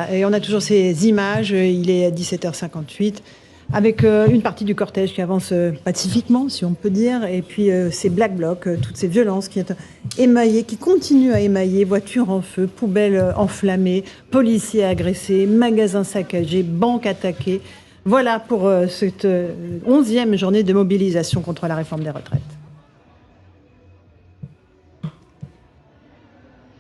Et on a toujours ces images, il est à 17h58, avec une partie du cortège qui avance pacifiquement, si on peut dire, et puis ces Black Blocs, toutes ces violences qui sont émaillées, qui continuent à émailler, voitures en feu, poubelles enflammées, policiers agressés, magasins saccagés, banques attaquées. Voilà pour cette 11e journée de mobilisation contre la réforme des retraites.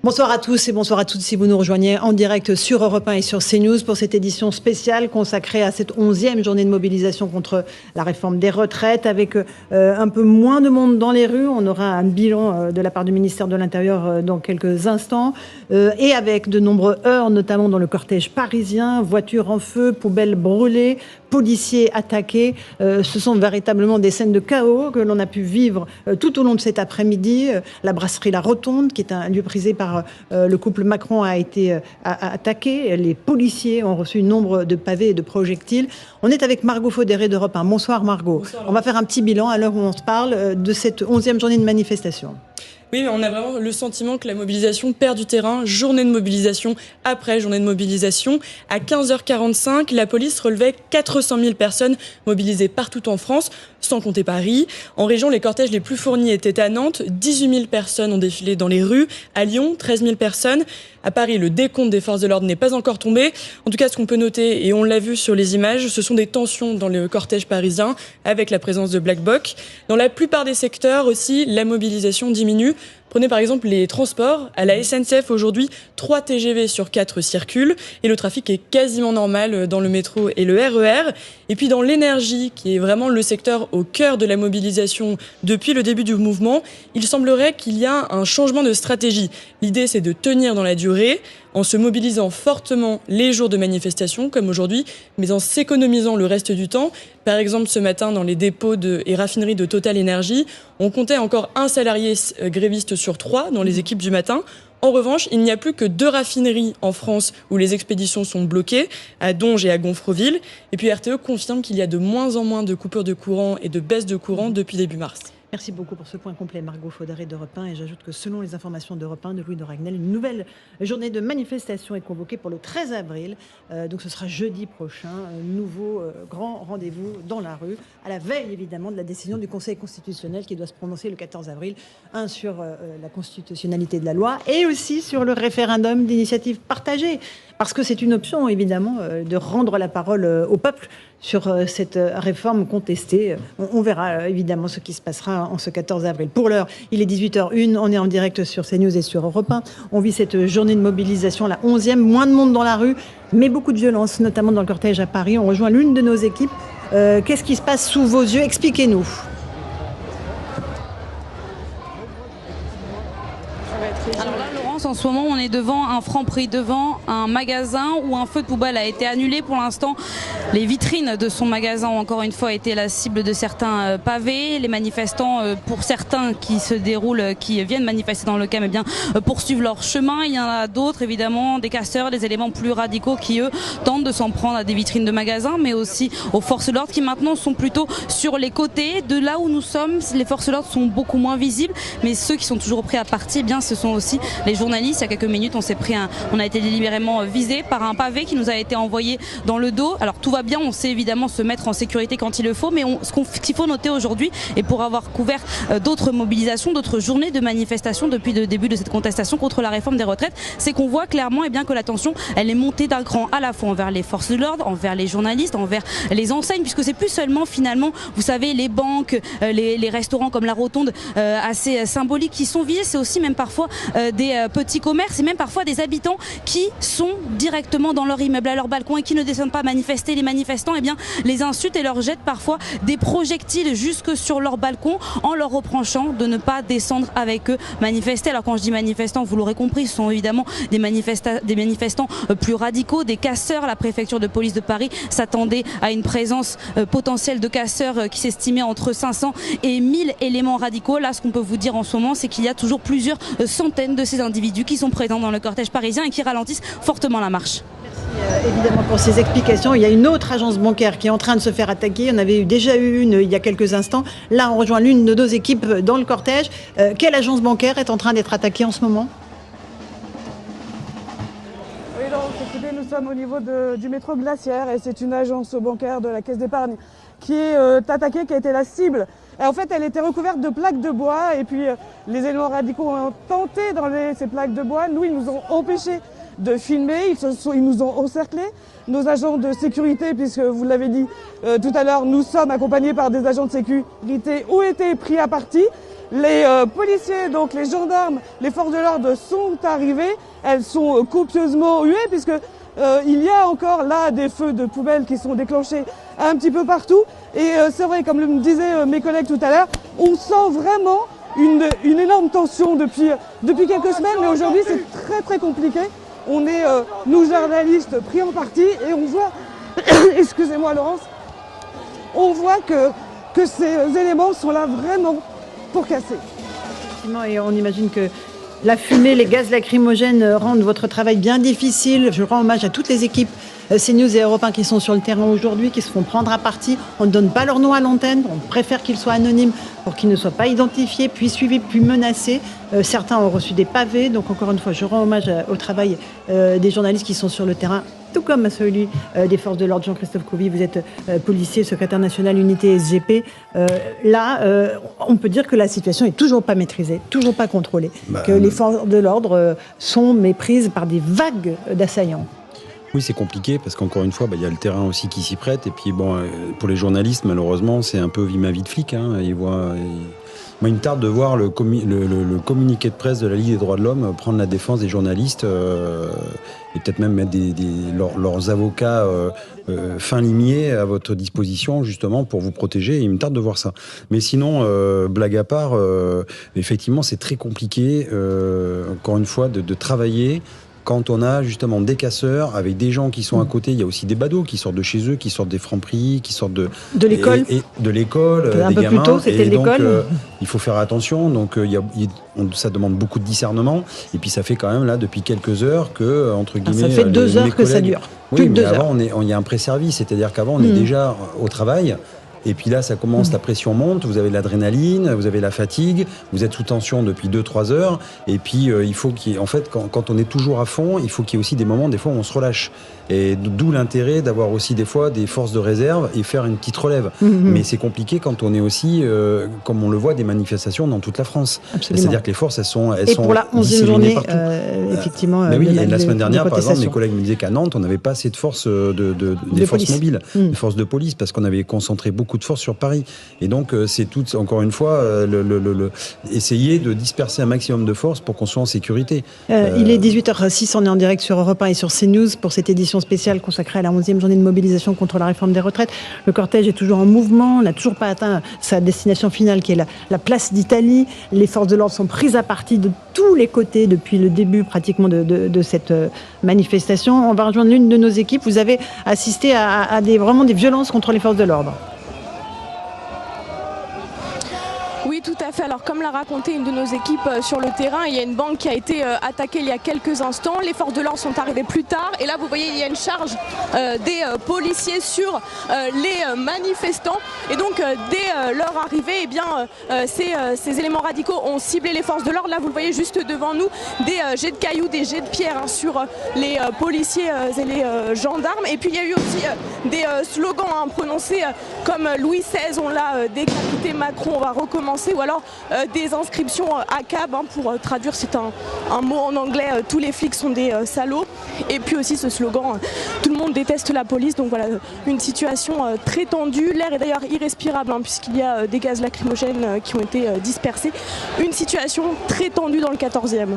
Bonsoir à tous et bonsoir à toutes si vous nous rejoignez en direct sur Europe 1 et sur CNews pour cette édition spéciale consacrée à cette 11e journée de mobilisation contre la réforme des retraites avec un peu moins de monde dans les rues. On aura un bilan de la part du ministère de l'Intérieur dans quelques instants et avec de nombreux heurts, notamment dans le cortège parisien, voitures en feu, poubelles brûlées, policiers attaqués. Ce sont véritablement des scènes de chaos que l'on a pu vivre tout au long de cet après-midi. La brasserie La Rotonde, qui est un lieu prisé par le couple Macron, a été attaqué. Les policiers ont reçu nombre de pavés et de projectiles. On est avec Margot Faudéré d'Europe 1. Bonsoir Margot. Bonsoir. On va faire un petit bilan à l'heure où on se parle de cette 11e journée de manifestation. Oui, on a vraiment le sentiment que la mobilisation perd du terrain, journée de mobilisation après journée de mobilisation. À 15h45, la police relevait 400 000 personnes mobilisées partout en France, sans compter Paris. En région, les cortèges les plus fournis étaient à Nantes. 18 000 personnes ont défilé dans les rues. À Lyon, 13 000 personnes. À Paris, le décompte des forces de l'ordre n'est pas encore tombé. En tout cas, ce qu'on peut noter, et on l'a vu sur les images, ce sont des tensions dans le cortège parisien avec la présence de Black Blocs. Dans la plupart des secteurs aussi, la mobilisation diminue. Prenez par exemple les transports. À la SNCF aujourd'hui, 3 TGV sur 4 circulent et le trafic est quasiment normal dans le métro et le RER. Et puis dans l'énergie, qui est vraiment le secteur au cœur de la mobilisation depuis le début du mouvement, il semblerait qu'il y a un changement de stratégie. L'idée, c'est de tenir dans la durée en se mobilisant fortement les jours de manifestation, comme aujourd'hui, mais en s'économisant le reste du temps. Par exemple, ce matin, dans les dépôts et raffineries de Total Energy, on comptait encore un salarié gréviste sur 3 dans les équipes du matin. En revanche, il n'y a plus que 2 raffineries en France où les expéditions sont bloquées, à Donge et à Gonfreville. Et puis RTE confirme qu'il y a de moins en moins de coupures de courant et de baisse de courant depuis début mars. Merci beaucoup pour ce point complet, Margot Faudéré d'Europe 1. Et j'ajoute que selon les informations d'Europe 1 de Louis de Ragnel, une nouvelle journée de manifestation est convoquée pour le 13 avril. Donc ce sera jeudi prochain. Nouveau grand rendez-vous dans la rue, à la veille évidemment de la décision du Conseil constitutionnel qui doit se prononcer le 14 avril. Sur la constitutionnalité de la loi et aussi sur le référendum d'initiative partagée. Parce que c'est une option évidemment de rendre la parole au peuple sur cette réforme contestée. On verra évidemment ce qui se passera en ce 14 avril. Pour l'heure, il est 18h01, on est en direct sur CNews et sur Europe 1. On vit cette journée de mobilisation, la 11e, moins de monde dans la rue, mais beaucoup de violence, notamment dans le cortège à Paris. On rejoint l'une de nos équipes. Qu'est-ce qui se passe sous vos yeux? Expliquez-nous. Alors là, Laurence, en ce moment, on est devant un Franprix, devant un magasin où un feu de poubelle a été annulé. Pour l'instant, les vitrines de son magasin ont encore une fois été la cible de certains pavés. Les manifestants, pour certains qui viennent manifester dans le CAM, poursuivent leur chemin. Il y en a d'autres, évidemment, des casseurs, des éléments plus radicaux qui, eux, tentent de s'en prendre à des vitrines de magasins, mais aussi aux forces de l'ordre qui maintenant sont plutôt sur les côtés. De là où nous sommes, les forces de l'ordre sont beaucoup moins visibles, mais ceux qui sont toujours prêts à partir, ce sont aussi les journalistes. Il y a quelques minutes, on a été délibérément visé par un pavé qui nous a été envoyé dans le dos. Alors tout va bien, on sait évidemment se mettre en sécurité quand il le faut, mais ce qu'il faut noter aujourd'hui, et pour avoir couvert d'autres mobilisations, d'autres journées de manifestation depuis le début de cette contestation contre la réforme des retraites, c'est qu'on voit clairement que la tension, elle est montée d'un cran à la fois envers les forces de l'ordre, envers les journalistes, envers les enseignes, puisque c'est plus seulement finalement, vous savez, les banques, les restaurants comme la Rotonde, assez symboliques qui sont visés, c'est aussi même parfois des petits commerces et même parfois des habitants qui sont directement dans leur immeuble, à leur balcon et qui ne descendent pas manifester. Les manifestants les insultent et leur jettent parfois des projectiles jusque sur leur balcon en leur reprochant de ne pas descendre avec eux manifester. Alors quand je dis manifestants, vous l'aurez compris, ce sont évidemment des manifestants plus radicaux, des casseurs. La préfecture de police de Paris s'attendait à une présence potentielle de casseurs qui s'estimait entre 500 et 1000 éléments radicaux. Là, ce qu'on peut vous dire en ce moment, c'est qu'il y a toujours plusieurs centaines de ces individus qui sont présents dans le cortège parisien et qui ralentissent fortement la marche. Merci évidemment pour ces explications. Il y a une autre agence bancaire qui est en train de se faire attaquer. On avait déjà eu une il y a quelques instants. Là, on rejoint l'une de nos équipes dans le cortège. Quelle agence bancaire est en train d'être attaquée en ce moment? Oui, Laurence, écoutez, nous sommes au niveau du métro Glaciaire et c'est une agence bancaire de la Caisse d'épargne qui est attaquée, qui a été la cible. Et en fait, elle était recouverte de plaques de bois et puis les éléments radicaux ont tenté d'enlever ces plaques de bois. Nous, ils nous ont empêchés de filmer, ils nous ont encerclés. Nos agents de sécurité, puisque vous l'avez dit tout à l'heure, nous sommes accompagnés par des agents de sécurité, ont été pris à partie. Les policiers, donc les gendarmes, les forces de l'ordre sont arrivées. Elles sont copieusement huées puisque il y a encore là des feux de poubelle qui sont déclenchés un petit peu partout. Et c'est vrai, comme me disaient mes collègues tout à l'heure, on sent vraiment une énorme tension depuis quelques semaines, mais aujourd'hui c'est très très compliqué. On est, nous journalistes, pris en partie et on voit, excusez-moi Laurence, on voit que ces éléments sont là vraiment pour casser. Et on imagine que la fumée, les gaz lacrymogènes rendent votre travail bien difficile. Je rends hommage à toutes les équipes CNews et Europe 1 qui sont sur le terrain aujourd'hui, qui se font prendre à partie. On ne donne pas leur nom à l'antenne, on préfère qu'ils soient anonymes pour qu'ils ne soient pas identifiés, puis suivis, puis menacés. Certains ont reçu des pavés, donc encore une fois, je rends hommage au travail des journalistes qui sont sur le terrain, tout comme à celui des forces de l'ordre. Jean-Christophe Couvi, vous êtes policier, secrétaire national unité SGP. On peut dire que la situation est toujours pas maîtrisée, toujours pas contrôlée, que les forces de l'ordre sont méprises par des vagues d'assaillants. Oui, c'est compliqué parce qu'encore une fois, il y a le terrain aussi qui s'y prête. Et puis, pour les journalistes, malheureusement, c'est un peu ma vie de flic. Moi, il me tarde de voir le communiqué de presse de la Ligue des droits de l'homme prendre la défense des journalistes et peut-être même mettre leurs avocats fin limier à votre disposition, justement, pour vous protéger. Et il me tarde de voir ça. Mais sinon, blague à part, effectivement, c'est très compliqué, encore une fois, de travailler quand on a justement des casseurs avec des gens qui sont à côté. Il y a aussi des badauds qui sortent de chez eux, qui sortent des francs-prix, qui sortent de l'école, de l'école, un des peu gamins. Plus tôt, c'était l'école. Il faut faire attention. Donc ça demande beaucoup de discernement. Et puis ça fait quand même là depuis quelques heures que entre guillemets. Ça fait 2 heures que ça dure. Oui, mais avant il y a un pré-service, c'est-à-dire qu'avant on est déjà au travail. Et puis là, ça commence, la pression monte, vous avez l'adrénaline, vous avez la fatigue, vous êtes sous tension depuis 2-3 heures. Et puis, il faut en fait, quand on est toujours à fond, il faut qu'il y ait aussi des moments, des fois, où on se relâche. Et d'où l'intérêt d'avoir aussi des fois des forces de réserve et faire une petite relève. Mais c'est compliqué quand on est aussi, comme on le voit, des manifestations dans toute la France. Absolument. C'est-à-dire que les forces, elles sont pour la 11e journée, effectivement. Mais oui, la semaine dernière, par exemple, mes collègues me disaient qu'à Nantes, on n'avait pas assez de forces, des forces mobiles, des forces de police, parce qu'on avait concentré beaucoup de forces sur Paris. Et donc, c'est tout, encore une fois, essayer de disperser un maximum de forces pour qu'on soit en sécurité. Il est 18h06, on est en direct sur Europe 1 et sur CNews pour cette édition spéciale consacrée à la 11e journée de mobilisation contre la réforme des retraites. Le cortège est toujours en mouvement, n'a toujours pas atteint sa destination finale qui est la place d'Italie. Les forces de l'ordre sont prises à partie de tous les côtés depuis le début pratiquement de cette manifestation. On va rejoindre l'une de nos équipes. Vous avez assisté à vraiment des violences contre les forces de l'ordre. Oui, tout à fait. Alors, comme l'a raconté une de nos équipes sur le terrain, il y a une banque qui a été attaquée il y a quelques instants. Les forces de l'ordre sont arrivées plus tard. Et là, vous voyez, il y a une charge des policiers sur les manifestants. Et donc, dès leur arrivée, ces éléments radicaux ont ciblé les forces de l'ordre. Là, vous le voyez juste devant nous, des jets de cailloux, des jets de pierres sur les policiers et les gendarmes. Et puis, il y a eu aussi des slogans prononcés comme Louis XVI, on l'a décapité, Macron, on va recommencer. Ou alors des inscriptions à cab, pour traduire, c'est un mot en anglais, tous les flics sont des salauds. Et puis aussi ce slogan, tout le monde déteste la police. Donc voilà, une situation très tendue. L'air est d'ailleurs irrespirable puisqu'il y a des gaz lacrymogènes qui ont été dispersés. Une situation très tendue dans le 14e. Merci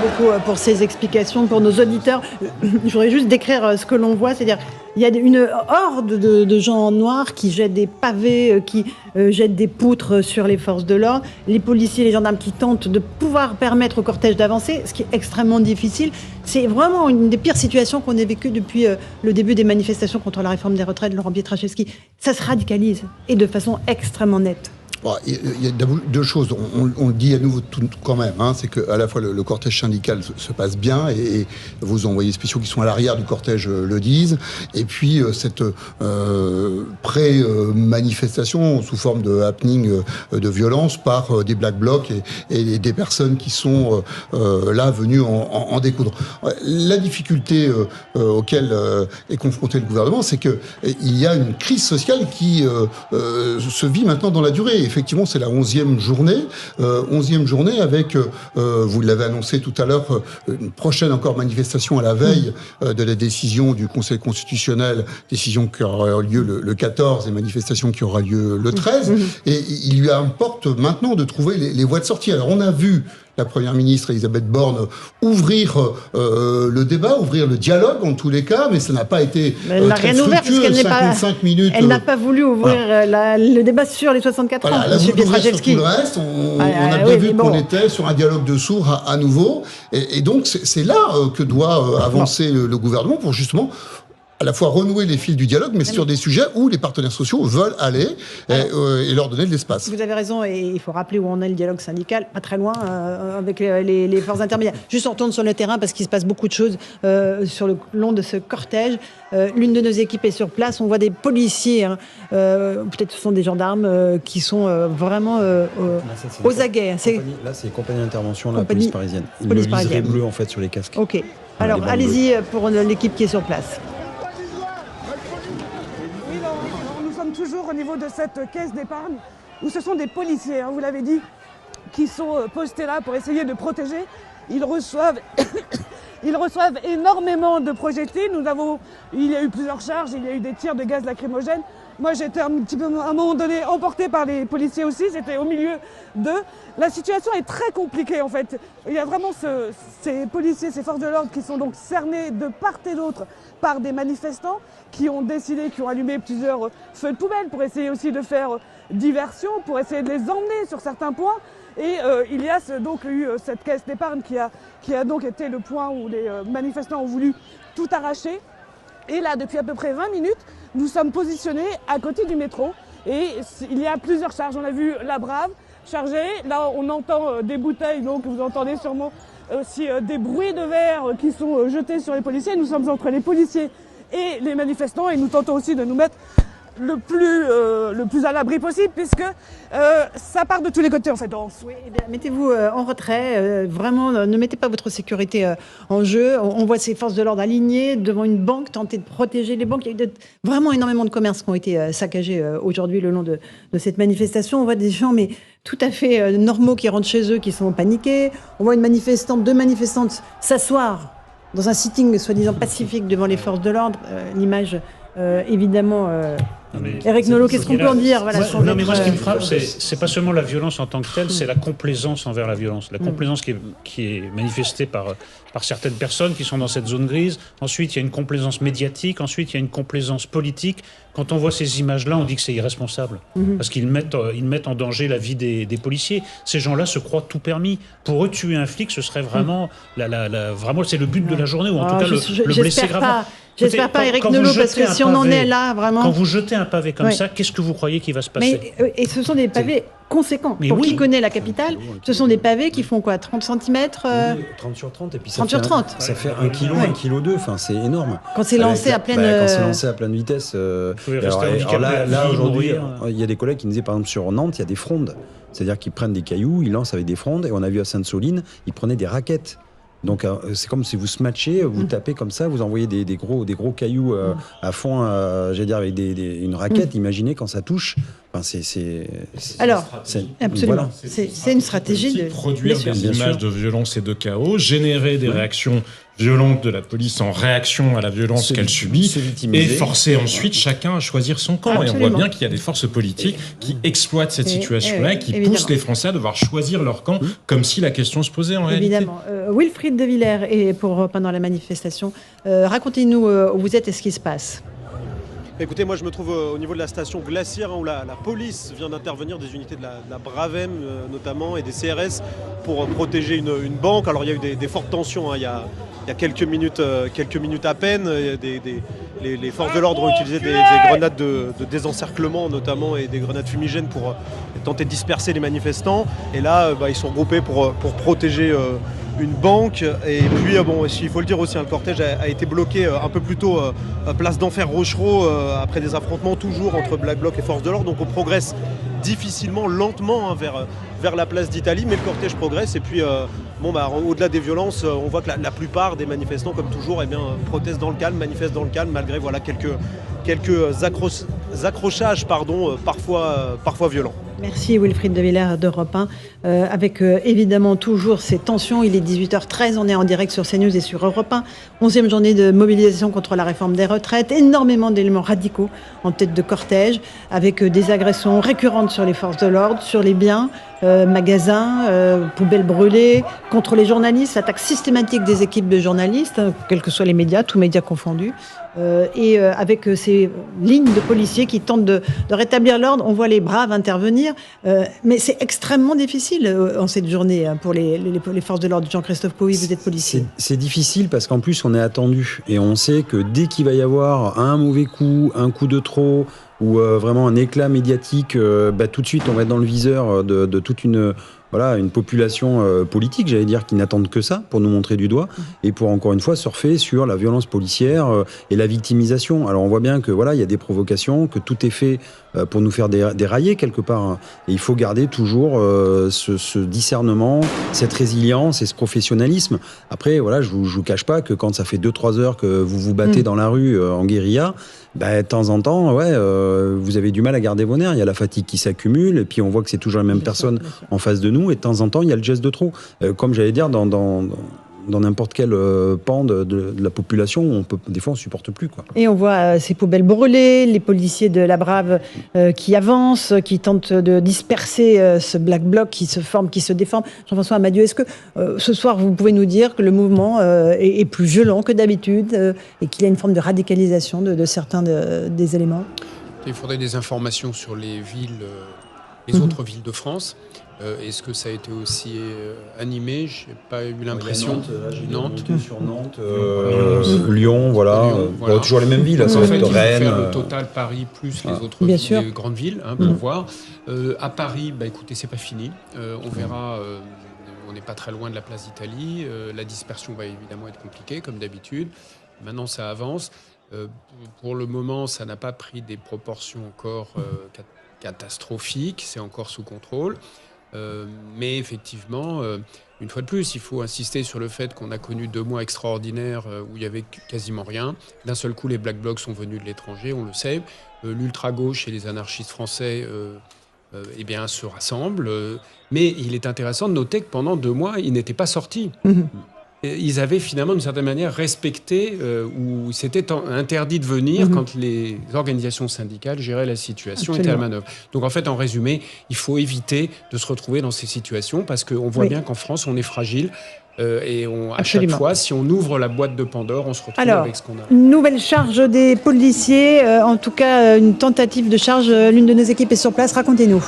beaucoup pour ces explications. Pour nos auditeurs, je voudrais juste décrire ce que l'on voit, c'est-à-dire il y a une horde de gens en noir qui jettent des pavés, qui jettent des poutres sur les forces de l'ordre. Les policiers, les gendarmes qui tentent de pouvoir permettre au cortège d'avancer, ce qui est extrêmement difficile. C'est vraiment une des pires situations qu'on ait vécues depuis le début des manifestations contre la réforme des retraites. Laurent Pietraszewski, ça se radicalise et de façon extrêmement nette. Bon, il y a deux choses. On le dit à nouveau quand même, hein, c'est qu'à la fois le cortège syndical se passe bien et vos envoyés spéciaux qui sont à l'arrière du cortège le disent. Et puis cette pré-manifestation sous forme de happening de violence par des black blocs et des personnes qui sont là venues en découdre. La difficulté auquel est confronté le gouvernement, c'est qu'il y a une crise sociale qui se vit maintenant dans la durée. Effectivement, c'est la 11e journée. 11e journée avec, vous l'avez annoncé tout à l'heure, une prochaine encore manifestation à la veille de la décision du Conseil constitutionnel, décision qui aura lieu le 14 et manifestation qui aura lieu le 13. Et il lui importe maintenant de trouver les voies de sortie. Alors, on a vu la Première ministre Elisabeth Borne ouvrir le débat, ouvrir le dialogue en tous les cas, mais ça n'a pas été elle n'a rien ouvert parce qu'elle n'est pas. Minutes, elle n'a pas voulu ouvrir le débat sur les 64 ans. Elle a voulu ouvrir sur tout le reste. On a bien vu qu'on était sur un dialogue de sourds à nouveau, et donc c'est là que doit avancer le gouvernement pour justement à la fois renouer les fils du dialogue, mais sur des sujets où les partenaires sociaux veulent aller et leur donner de l'espace. Vous avez raison, et il faut rappeler où en est le dialogue syndical, pas très loin, avec les forces intermédiaires. Juste on retourne sur le terrain parce qu'il se passe beaucoup de choses sur le long de ce cortège. L'une de nos équipes est sur place, on voit des policiers, peut-être ce sont des gendarmes qui sont vraiment aux aguets. Là, c'est compagnie d'intervention, la police parisienne. Ils le liseré bleu en fait sur les casques. Ok, alors allez-y pour l'équipe qui est sur place. Toujours au niveau de cette caisse d'épargne où ce sont des policiers, hein, vous l'avez dit, qui sont postés là pour essayer de protéger. Ils reçoivent énormément de projectiles. Il y a eu plusieurs charges, il y a eu des tirs de gaz lacrymogène. Moi, j'ai été un petit peu, à un moment donné, emporté par les policiers aussi. J'étais au milieu d'eux. La situation est très compliquée, en fait. Il y a vraiment ces policiers, ces forces de l'ordre qui sont donc cernés de part et d'autre par des manifestants qui ont allumé plusieurs feux de poubelle pour essayer aussi de faire diversion, pour essayer de les emmener sur certains points. Et il y a donc eu cette caisse d'épargne qui a donc été le point où les manifestants ont voulu tout arracher. Et là, depuis à peu près 20 minutes, nous sommes positionnés à côté du métro. Et il y a plusieurs charges. On a vu la Brave chargée. Là, on entend des bouteilles, donc vous entendez sûrement aussi des bruits de verre qui sont jetés sur les policiers. Nous sommes entre les policiers et les manifestants et nous tentons aussi de nous mettre le plus à l'abri possible puisque ça part de tous les côtés en fait. Oui, eh bien, mettez-vous en retrait, vraiment ne mettez pas votre sécurité en jeu. On voit ces forces de l'ordre alignées devant une banque, tenter de protéger les banques. Il y a eu vraiment énormément de commerces qui ont été saccagés aujourd'hui le long de cette manifestation. On voit des gens mais tout à fait normaux qui rentrent chez eux, qui sont paniqués. On voit deux manifestantes s'asseoir dans un sitting soi-disant pacifique devant les forces de l'ordre. L'image évidemment. Éric Nolot, qu'est-ce qu'on peut en dire Non, mais moi, ce qui me frappe, c'est pas seulement la violence en tant que telle, c'est la complaisance envers la violence. La complaisance qui est manifestée par certaines personnes qui sont dans cette zone grise. Ensuite, il y a une complaisance médiatique. Ensuite, il y a une complaisance politique. Quand on voit ces images-là, on dit que c'est irresponsable. Parce qu'ils mettent en danger la vie des policiers. Ces gens-là se croient tout permis. Pour eux, tuer un flic, ce serait vraiment, vraiment c'est le but de la journée, ou en tout cas le blesser gravement. J'espère pas, Éric Nolot, parce que si on en est là, vraiment... Quand vous jetez un pavé comme ça, qu'est-ce que vous croyez qu'il va se passer ? Et ce sont des pavés conséquents. Pour qui connaît la capitale, ce sont des pavés qui font quoi, 30 cm 30 sur 30, et puis 30 sur 30. Ça fait 1 kg, 1 kg 2, enfin c'est énorme. Quand c'est lancé à pleine... Quand c'est lancé à pleine vitesse... Là, aujourd'hui, il y a des collègues qui me disaient, par exemple, sur Nantes, il y a des frondes. C'est-à-dire qu'ils prennent des cailloux, ils lancent avec des frondes, et on a vu à Sainte-Soline, ils prenaient des raquettes. Donc c'est comme si vous smatchez, vous tapez comme ça, vous envoyez des gros cailloux à fond, j'allais dire avec une raquette. Imaginez quand ça touche. Enfin, Alors, absolument. Voilà. C'est une stratégie de produire des images de violence et de chaos, générer des réactions violentes de la police en réaction à la violence qu'elle subit, et forcer ensuite chacun à choisir son camp. Absolument. Et on voit bien qu'il y a des forces politiques qui exploitent cette situation-là, qui poussent les Français à devoir choisir leur camp, comme si la question se posait en réalité. Évidemment. Wilfried de Villers est pendant la manifestation. Racontez-nous où vous êtes et ce qui se passe. Écoutez, moi je me trouve au niveau de la station Glacière où la police vient d'intervenir, des unités de la Bravem notamment et des CRS pour protéger une banque. Alors il y a eu des fortes tensions, hein. Il y a il y a quelques minutes à peine. Les forces de l'ordre ont utilisé des grenades de désencerclement notamment et des grenades fumigènes pour tenter de disperser les manifestants. Et là, ils sont regroupés pour protéger une banque. Et puis, il faut le dire aussi, le cortège a été bloqué un peu plus tôt place d'Enfer Rochereau après des affrontements toujours entre Black Bloc et forces de l'ordre. Donc on progresse difficilement, lentement vers la place d'Italie, mais le cortège progresse. Et puis, au-delà des violences, on voit que la plupart des manifestants, comme toujours, protestent dans le calme, manifestent dans le calme, malgré quelques accrochages parfois violents. Merci Wilfried de Villers d'Europe 1. Avec évidemment toujours ces tensions. Il est 18h13, on est en direct sur CNews et sur Europe 1. 11e journée de mobilisation contre la réforme des retraites. Énormément d'éléments radicaux en tête de cortège, avec des agressions récurrentes sur les forces de l'ordre, sur les biens, magasins, poubelles brûlées, contre les journalistes, attaque systématique des équipes de journalistes, quels que soient les médias, tous médias confondus. Et avec ces lignes de policiers qui tentent de rétablir l'ordre, on voit les braves intervenir, mais c'est extrêmement difficile en cette journée pour les forces de l'ordre. Jean-Christophe Couy, vous êtes policier. C'est difficile parce qu'en plus on est attendu et on sait que dès qu'il va y avoir un mauvais coup, un coup de trop ou vraiment un éclat médiatique, tout de suite on va être dans le viseur de toute une population politique, j'allais dire, qui n'attendent que ça pour nous montrer du doigt et pour encore une fois surfer sur la violence policière et la victimisation. Alors on voit bien que il y a des provocations, que tout est fait pour nous faire dérailler quelque part. Et il faut garder toujours ce discernement, cette résilience et ce professionnalisme. Après, je vous cache pas que quand ça fait 2-3 heures que vous vous battez dans la rue en guérilla, de temps en temps, vous avez du mal à garder vos nerfs. Il y a la fatigue qui s'accumule et puis on voit que c'est toujours la même personne en face de nous et de temps en temps, il y a le geste de trop. Comme j'allais dire, dans n'importe quel pan de la population, des fois on supporte plus, quoi. Et on voit ces poubelles brûlées, les policiers de la Brave qui avancent, qui tentent de disperser ce Black Bloc qui se forme, qui se déforme. Jean-François Amadieu, est-ce que ce soir vous pouvez nous dire que le mouvement est plus violent que d'habitude et qu'il y a une forme de radicalisation de certains des éléments? Il faudrait des informations sur les villes, les autres villes de France. Est-ce que ça a été aussi animé? Je n'ai pas eu l'impression. Nantes, sur Nantes, Lyon, Lyon, toujours les mêmes villes. En fait, il faut Rennes, faire le total Paris plus les autres les grandes villes pour voir. À Paris, écoutez, c'est pas fini. On verra. On n'est pas très loin de la place d'Italie. La dispersion va évidemment être compliquée, comme d'habitude. Maintenant, ça avance. Pour le moment, ça n'a pas pris des proportions encore catastrophiques. C'est encore sous contrôle. Mais effectivement, une fois de plus, il faut insister sur le fait qu'on a connu 2 mois extraordinaires où il n'y avait quasiment rien. D'un seul coup, les Black Blocs sont venus de l'étranger, on le sait. L'ultra-gauche et les anarchistes français se rassemblent. Mais il est intéressant de noter que pendant 2 mois, ils n'étaient pas sortis. Ils avaient finalement, d'une certaine manière, respecté ou c'était interdit de venir quand les organisations syndicales géraient la situation, étaient à la manœuvre. Donc en fait, en résumé, il faut éviter de se retrouver dans ces situations parce qu'on voit bien qu'en France, on est fragile. Et à chaque fois, si on ouvre la boîte de Pandore, on se retrouve avec ce qu'on a. Nouvelle charge des policiers, en tout cas une tentative de charge. L'une de nos équipes est sur place, racontez-nous.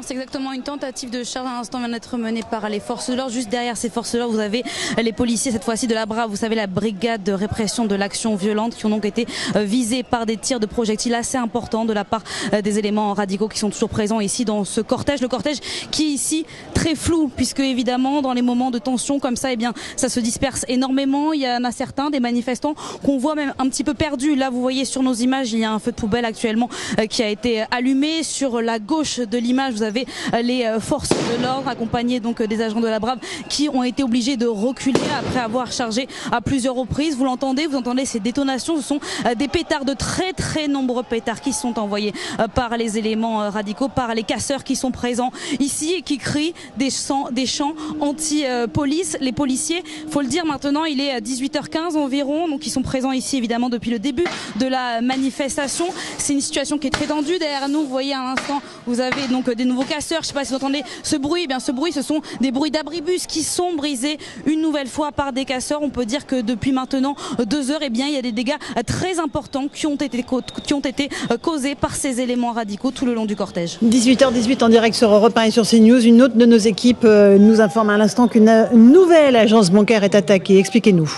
C'est exactement une tentative de charge à l'instant vient d'être menée par les forces de l'ordre. Juste derrière ces forces de l'ordre, vous avez les policiers, cette fois-ci de la Brave, vous savez, la brigade de répression de l'action violente, qui ont donc été visés par des tirs de projectiles assez importants de la part des éléments radicaux qui sont toujours présents ici dans ce cortège. Le cortège qui est ici très flou, puisque évidemment, dans les moments de tension comme ça, ça se disperse énormément. Il y en a certains, des manifestants, qu'on voit même un petit peu perdus. Là, vous voyez sur nos images, il y a un feu de poubelle actuellement qui a été allumé. Sur la gauche de l'image, vous avez les forces de l'ordre accompagnées donc des agents de la Brave qui ont été obligés de reculer après avoir chargé à plusieurs reprises. Vous l'entendez, vous entendez ces détonations, ce sont des pétards, de très très nombreux pétards qui sont envoyés par les éléments radicaux, par les casseurs qui sont présents ici et qui crient des chants anti-police. Les policiers, faut le dire maintenant, il est 18h15 environ, donc ils sont présents ici évidemment depuis le début de la manifestation. C'est une situation qui est très tendue. Derrière nous, vous voyez à l'instant, vous avez donc des nouveaux casseurs. Je ne sais pas si vous entendez ce bruit. Eh bien, ce bruit, ce sont des bruits d'abribus qui sont brisés une nouvelle fois par des casseurs. On peut dire que depuis maintenant 2 heures, eh bien, il y a des dégâts très importants qui ont été causés par ces éléments radicaux tout le long du cortège. 18h18 en direct sur Europe 1 et sur CNews. Une autre de nos équipes nous informe à l'instant qu'une nouvelle agence bancaire est attaquée. Expliquez-nous.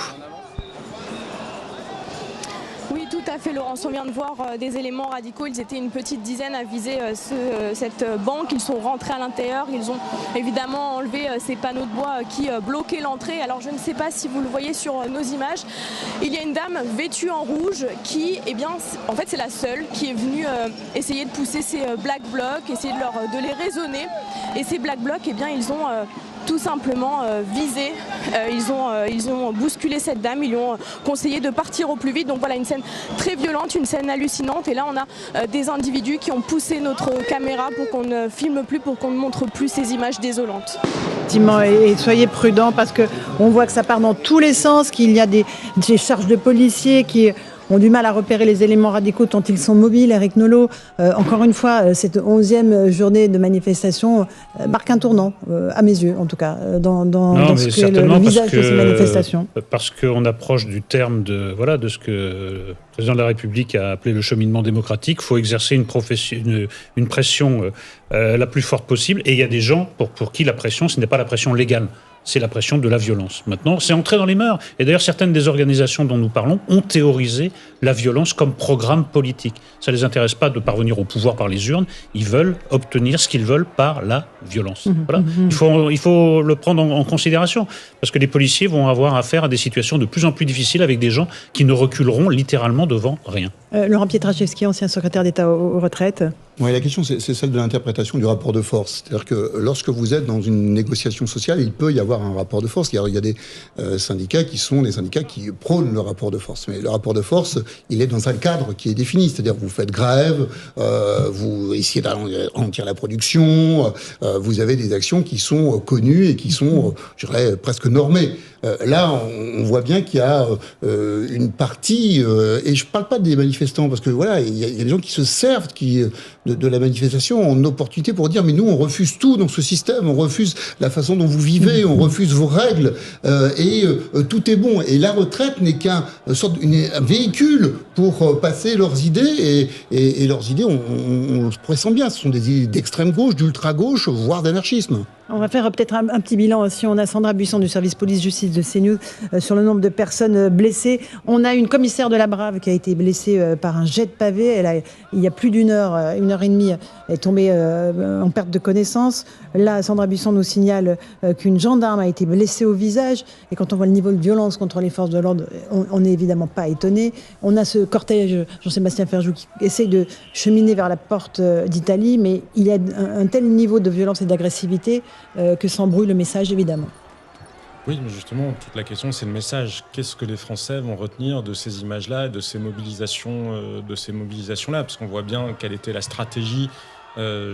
Laurence, on vient de voir des éléments radicaux. Ils étaient une petite dizaine à viser cette banque. Ils sont rentrés à l'intérieur. Ils ont évidemment enlevé ces panneaux de bois qui bloquaient l'entrée. Alors je ne sais pas si vous le voyez sur nos images. Il y a une dame vêtue en rouge qui, eh bien, en fait c'est la seule qui est venue essayer de pousser ces black blocs, essayer de les raisonner. Et ces black blocs, eh bien, ils ont tout simplement visé. Ils ont bousculé cette dame. Ils lui ont conseillé de partir au plus vite. Donc voilà, une scène très violente, une scène hallucinante. Et là, on a des individus qui ont poussé notre caméra pour qu'on ne filme plus, pour qu'on ne montre plus ces images désolantes. Effectivement, et soyez prudents parce qu'on voit que ça part dans tous les sens, qu'il y a des charges de policiers qui ont du mal à repérer les éléments radicaux tant ils sont mobiles. Eric Nolot, encore une fois, cette 11e journée de manifestation marque un tournant, à mes yeux en tout cas, dans ce que le visage de ces manifestations. Parce qu'on approche du terme de ce que le président de la République a appelé le cheminement démocratique. Il faut exercer une pression la plus forte possible. Et il y a des gens pour qui la pression, ce n'est pas la pression légale. C'est la pression de la violence. Maintenant, c'est entré dans les mœurs. Et d'ailleurs, certaines des organisations dont nous parlons ont théorisé la violence comme programme politique. Ça ne les intéresse pas de parvenir au pouvoir par les urnes. Ils veulent obtenir ce qu'ils veulent par la violence. Voilà. Il faut le prendre en considération. Parce que les policiers vont avoir affaire à des situations de plus en plus difficiles avec des gens qui ne reculeront littéralement devant rien. Laurent Pietraszewski, ancien secrétaire d'État aux retraites. Oui, la question, c'est celle de l'interprétation du rapport de force. C'est-à-dire que lorsque vous êtes dans une négociation sociale, il peut y avoir un rapport de force. Il y a des syndicats qui sont des syndicats qui prônent le rapport de force. Mais le rapport de force, il est dans un cadre qui est défini. C'est-à-dire que vous faites grève, vous essayez d'alentir la production, vous avez des actions qui sont connues et qui sont, je dirais, presque normées. Là, on voit bien qu'il y a une partie, et je ne parle pas des manifestants, parce que voilà, il y a des gens qui se servent de la manifestation en opportunité pour dire mais nous on refuse tout dans ce système, on refuse la façon dont vous vivez, on refuse vos règles et tout est bon. Et la retraite n'est qu'un véhicule pour passer leurs idées et leurs idées, on se pressent bien, ce sont des idées d'extrême gauche, d'ultra gauche, voire d'anarchisme. On va faire peut-être un petit bilan aussi. On a Sandra Buisson du service police-justice de CNews sur le nombre de personnes blessées. On a une commissaire de la Brave qui a été blessée par un jet de pavé. Il y a plus d'une heure et demie, elle est tombée en perte de connaissance. Là, Sandra Buisson nous signale qu'une gendarme a été blessée au visage. Et quand on voit le niveau de violence contre les forces de l'ordre, on n'est évidemment pas étonné. On a ce cortège, Jean-Sébastien Ferjou, qui essaie de cheminer vers la porte d'Italie, mais il y a un tel niveau de violence et d'agressivité que s'embrouille le message, évidemment. Oui, mais justement, toute la question, c'est le message. Qu'est-ce que les Français vont retenir de ces images-là, de ces mobilisations-là? Parce qu'on voit bien quelle était la stratégie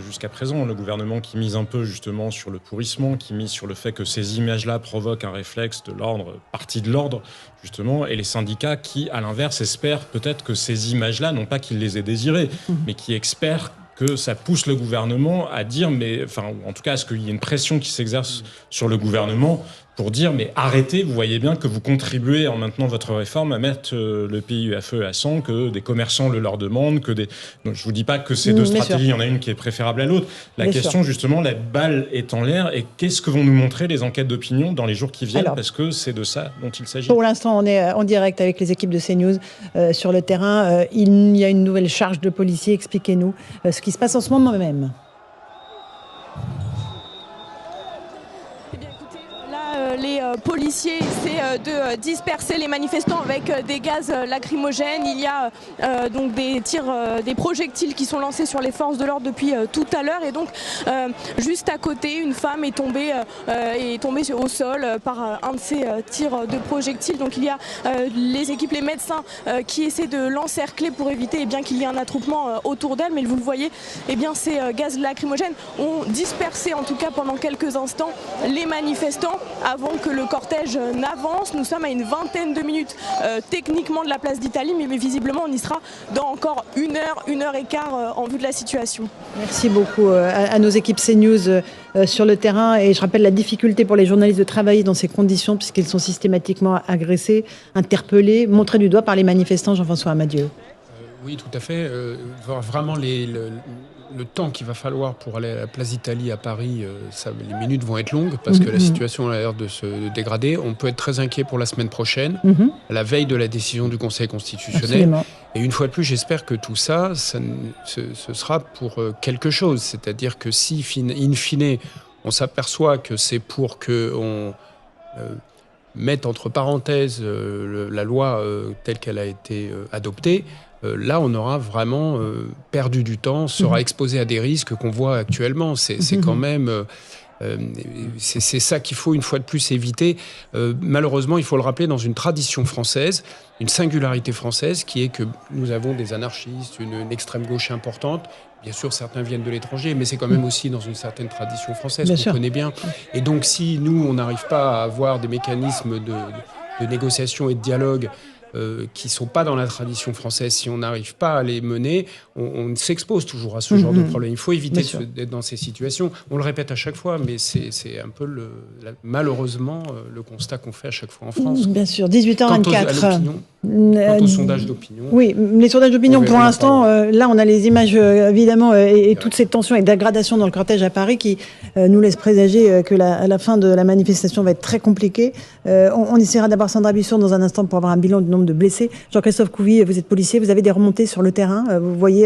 jusqu'à présent. Le gouvernement qui mise un peu justement sur le pourrissement, qui mise sur le fait que ces images-là provoquent un réflexe de l'ordre, partie de l'ordre, justement, et les syndicats qui, à l'inverse, espèrent peut-être que ces images-là, non pas qu'ils les aient désirées, mais qui espèrent que ça pousse le gouvernement à dire, en tout cas, à ce qu'il y ait une pression qui s'exerce sur le gouvernement pour dire, mais arrêtez, vous voyez bien que vous contribuez en maintenant votre réforme à mettre le pays à feu et à sang, que des commerçants le leur demandent, Donc, je ne vous dis pas que ces deux stratégies, il y en a une qui est préférable à l'autre. La question, justement, la balle est en l'air, et qu'est-ce que vont nous montrer les enquêtes d'opinion dans les jours qui viennent, parce que c'est de ça dont il s'agit. Pour l'instant, on est en direct avec les équipes de CNews sur le terrain. Il y a une nouvelle charge de policiers. Expliquez-nous ce qui se passe en ce moment même. Les policiers essaient de disperser les manifestants avec des gaz lacrymogènes. Il y a donc des tirs, des projectiles qui sont lancés sur les forces de l'ordre depuis tout à l'heure. Et donc, juste à côté, une femme est tombée au sol par un de ces tirs de projectiles. Donc, il y a les équipes, les médecins qui essaient de l'encercler pour éviter qu'il y ait un attroupement autour d'elle. Mais vous le voyez, ces gaz lacrymogènes ont dispersé, en tout cas pendant quelques instants, les manifestants avant que le le cortège n'avance. Nous sommes à une vingtaine de minutes techniquement de la place d'Italie, mais visiblement on y sera dans encore une heure et quart en vue de la situation. Merci beaucoup à nos équipes CNews sur le terrain. Et je rappelle la difficulté pour les journalistes de travailler dans ces conditions, puisqu'ils sont systématiquement agressés, interpellés, montrés du doigt par les manifestants. Jean-François Amadieu. Oui, tout à fait. Vraiment, le temps qu'il va falloir pour aller à la place d'Italie à Paris, les minutes vont être longues parce que la situation a l'air de se dégrader. On peut être très inquiet pour la semaine prochaine, à la veille de la décision du Conseil constitutionnel. Absolument. Et une fois de plus, j'espère que tout ça, ce sera pour quelque chose. C'est-à-dire que si, in fine, on s'aperçoit que c'est pour qu'on mette entre parenthèses la loi telle qu'elle a été adoptée, là, on aura vraiment perdu du temps, sera exposé à des risques qu'on voit actuellement. C'est quand même... c'est ça qu'il faut une fois de plus éviter. Malheureusement, il faut le rappeler, dans une tradition française, une singularité française qui est que nous avons des anarchistes, une extrême gauche importante. Bien sûr, certains viennent de l'étranger, mais c'est quand même aussi dans une certaine tradition française qu'on connaît bien. Et donc, si nous, on n'arrive pas à avoir des mécanismes de négociation et de dialogue qui ne sont pas dans la tradition française, si on n'arrive pas à les mener, on s'expose toujours à ce genre de problème. Il faut éviter d'être dans ces situations. On le répète à chaque fois, mais c'est un peu malheureusement le constat qu'on fait à chaque fois en France. Bien sûr, 18h24. Quant aux sondages d'opinion. Oui, les sondages d'opinion, pour l'instant, là on a les images évidemment et toute cette tension et dégradation dans le cortège à Paris qui nous laisse présager que la fin de la manifestation va être très compliquée. On essaiera d'avoir Sandra Buisson dans un instant pour avoir un bilan du nombre de blessés. Jean-Christophe Couvi, vous êtes policier, vous avez des remontées sur le terrain. Vous voyez,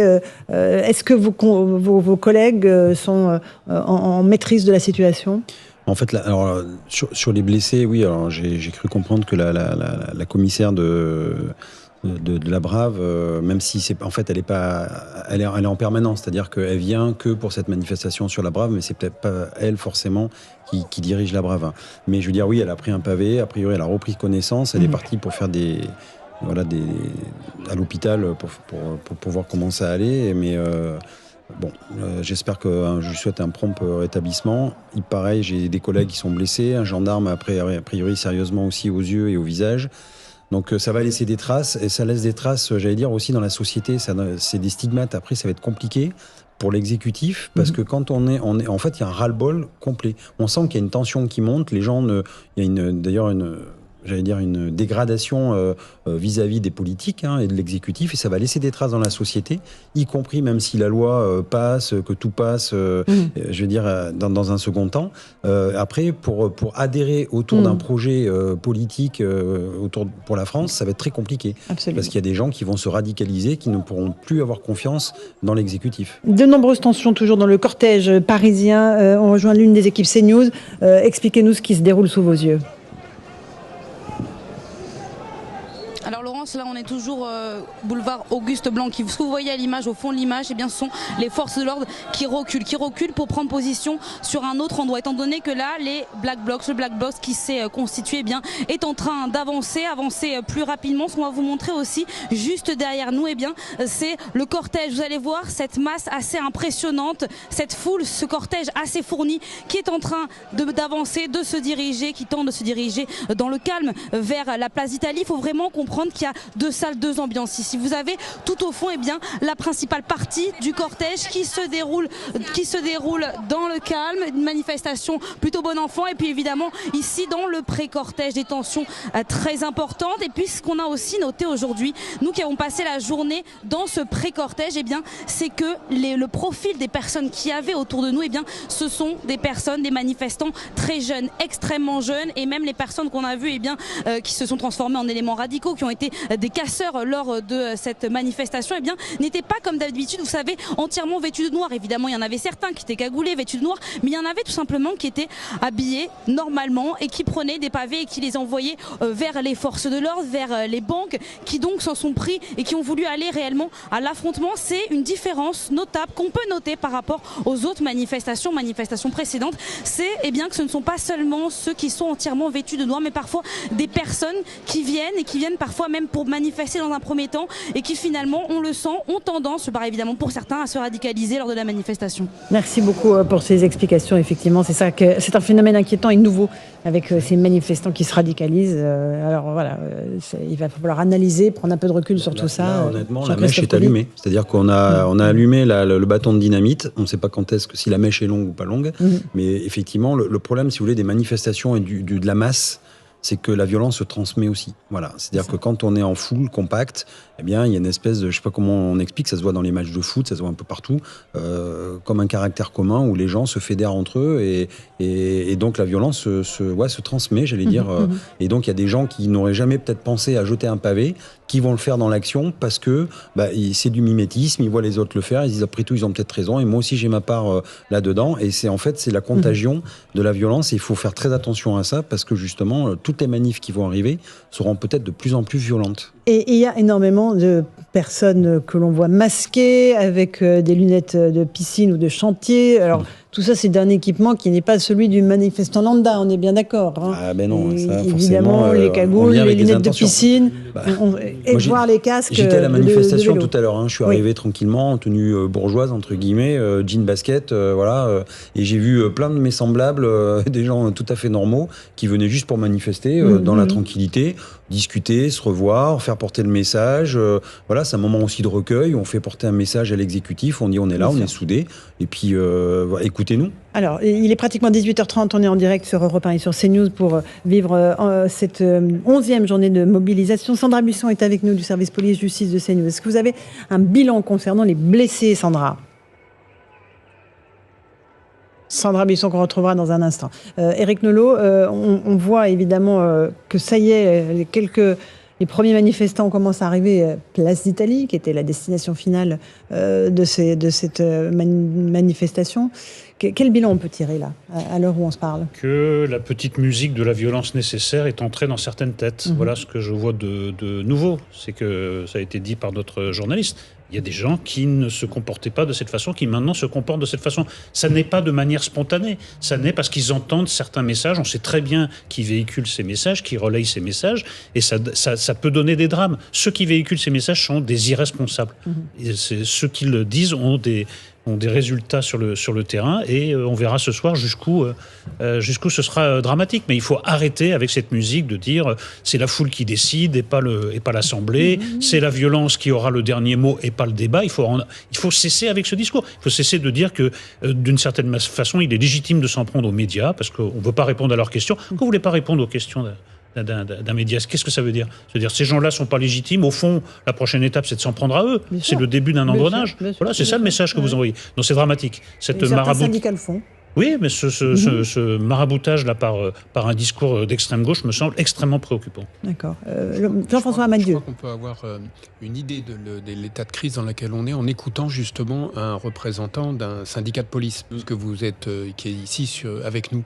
est-ce que vos collègues sont en maîtrise de la situation ? En fait, alors, sur les blessés, oui, alors j'ai cru comprendre que la commissaire de la Brave, même si en fait elle est en permanence, c'est-à-dire qu'elle vient que pour cette manifestation sur la Brave, mais c'est peut-être pas elle forcément qui dirige la Brave. Mais je veux dire, oui, elle a pris un pavé, a priori elle a repris connaissance, elle est partie pour faire à l'hôpital pour voir comment ça allait, mais j'espère que je lui souhaite un prompt rétablissement. Pareil, j'ai des collègues qui sont blessés, un gendarme a priori sérieusement aussi aux yeux et au visage. Donc ça va laisser des traces, et ça laisse des traces, j'allais dire, aussi dans la société. C'est des stigmates. Après, ça va être compliqué pour l'exécutif, parce que quand on est, en fait, il y a un ras-le-bol complet. On sent qu'il y a une tension qui monte. Les gens, il y a d'ailleurs une dégradation vis-à-vis des politiques et de l'exécutif, et ça va laisser des traces dans la société, y compris même si la loi passe, que tout passe, je veux dire, dans un second temps. Après, pour adhérer autour d'un projet politique pour la France, ça va être très compliqué. Absolument. Parce qu'il y a des gens qui vont se radicaliser, qui ne pourront plus avoir confiance dans l'exécutif. De nombreuses tensions toujours dans le cortège parisien. On rejoint l'une des équipes CNews. Expliquez-nous ce qui se déroule sous vos yeux. Alors Laurence, là on est toujours boulevard Auguste Blanqui. Ce que vous voyez à l'image, au fond de l'image, ce sont les forces de l'ordre qui reculent pour prendre position sur un autre endroit. Étant donné que là, le Black Bloc qui s'est constitué est en train d'avancer plus rapidement. Ce qu'on va vous montrer aussi juste derrière nous, c'est le cortège. Vous allez voir cette masse assez impressionnante, cette foule, ce cortège assez fourni qui est en train d'avancer, qui tente de se diriger dans le calme vers la place d'Italie. Il faut vraiment comprendre qu'il y a deux salles, deux ambiances ici. Vous avez tout au fond la principale partie du cortège qui se déroule dans le calme, une manifestation plutôt bon enfant, et puis évidemment ici dans le pré-cortège des tensions très importantes. Et puis ce qu'on a aussi noté aujourd'hui, nous qui avons passé la journée dans ce pré-cortège, c'est que le profil des personnes qui avaient autour de nous, ce sont des personnes, des manifestants très jeunes, extrêmement jeunes, et même les personnes qu'on a vues qui se sont transformées en éléments radicaux, qui ont été des casseurs lors de cette manifestation, n'étaient pas comme d'habitude, vous savez, entièrement vêtus de noir. Évidemment, il y en avait certains qui étaient cagoulés, vêtus de noir, mais il y en avait tout simplement qui étaient habillés normalement et qui prenaient des pavés et qui les envoyaient vers les forces de l'ordre, vers les banques, qui donc s'en sont pris et qui ont voulu aller réellement à l'affrontement. C'est une différence notable qu'on peut noter par rapport aux autres manifestations précédentes. C'est que ce ne sont pas seulement ceux qui sont entièrement vêtus de noir, mais parfois des personnes qui viennent parfois même pour manifester dans un premier temps, et qui finalement, on le sent, ont tendance, évidemment pour certains, à se radicaliser lors de la manifestation. Merci beaucoup pour ces explications. Effectivement, c'est un phénomène inquiétant et nouveau avec ces manifestants qui se radicalisent. Alors voilà, il va falloir analyser, prendre un peu de recul sur tout ça. Là, honnêtement, la mèche est allumée. C'est-à-dire qu'on a allumé le bâton de dynamite. On ne sait pas quand est-ce que si la mèche est longue ou pas longue, mais effectivement, le problème, si vous voulez, des manifestations et de la masse, c'est que la violence se transmet aussi. Voilà. C'est-à-dire que quand on est en foule, compacte, eh bien, il y a une espèce de, je sais pas comment on explique, ça se voit dans les matchs de foot, ça se voit un peu partout, comme un caractère commun où les gens se fédèrent entre eux et donc la violence se transmet, j'allais dire. Et donc il y a des gens qui n'auraient jamais peut-être pensé à jeter un pavé, qui vont le faire dans l'action parce que c'est du mimétisme, ils voient les autres le faire, ils disent après tout ils ont peut-être raison et moi aussi j'ai ma part là-dedans et c'est la contagion de la violence et il faut faire très attention à ça parce que justement toutes les manifs qui vont arriver seront peut-être de plus en plus violentes. Et il y a énormément de personnes que l'on voit masquées avec des lunettes de piscine ou de chantier. Alors tout ça, c'est d'un équipement qui n'est pas celui du manifestant lambda, on est bien d'accord. Ah ben non, ça, évidemment, les cagoules, les lunettes de piscine, et voir les casques. J'étais à la manifestation tout à l'heure, je suis arrivé tranquillement en tenue bourgeoise, entre guillemets, jean basket, et j'ai vu plein de mes semblables, des gens tout à fait normaux, qui venaient juste pour manifester dans la tranquillité, discuter, se revoir, faire porter le message. C'est un moment aussi de recueil, on fait porter un message à l'exécutif, on dit on est là, on est soudés, et puis écoutez-nous. Alors, il est pratiquement 18h30, on est en direct sur Europe 1 et sur CNews pour vivre cette 11e journée de mobilisation. Sandra Buisson est avec nous du service police-justice de CNews. Est-ce que vous avez un bilan concernant les blessés, Sandra ? Sandra Buisson qu'on retrouvera dans un instant. Éric Nolot, on voit évidemment que ça y est, les premiers manifestants commencent à arriver place d'Italie, qui était la destination finale de cette manifestation. Quel bilan on peut tirer là, à l'heure où on se parle ? Que la petite musique de la violence nécessaire est entrée dans certaines têtes. Voilà ce que je vois de nouveau. C'est que ça a été dit par notre journaliste. Il y a des gens qui ne se comportaient pas de cette façon, qui maintenant se comportent de cette façon. Ça n'est pas de manière spontanée. Ça n'est parce qu'ils entendent certains messages. On sait très bien qui véhiculent ces messages, qui relayent ces messages. Et ça peut donner des drames. Ceux qui véhiculent ces messages sont des irresponsables. Et ceux qui le disent ont des résultats sur le terrain et on verra ce soir jusqu'où ce sera dramatique. Mais il faut arrêter avec cette musique de dire c'est la foule qui décide et pas l'Assemblée, c'est la violence qui aura le dernier mot et pas le débat. Il faut cesser avec ce discours. Il faut cesser de dire que d'une certaine façon il est légitime de s'en prendre aux médias parce qu'on ne veut pas répondre à leurs questions. Quand vous ne voulez pas répondre aux questions d'un média, qu'est-ce que ça veut dire ? C'est-à-dire ces gens-là sont pas légitimes. Au fond, la prochaine étape, c'est de s'en prendre à eux. C'est le début d'un engrenage. Voilà, c'est ça le message que vous envoyez. Donc c'est dramatique. Certains syndicats le font. Oui, mais ce maraboutage-là par un discours d'extrême gauche me semble extrêmement préoccupant. D'accord. Jean-François Amadieu. Je crois qu'on peut avoir une idée de l'état de crise dans lequel on est en écoutant justement un représentant d'un syndicat de police, que vous êtes, qui est ici avec nous.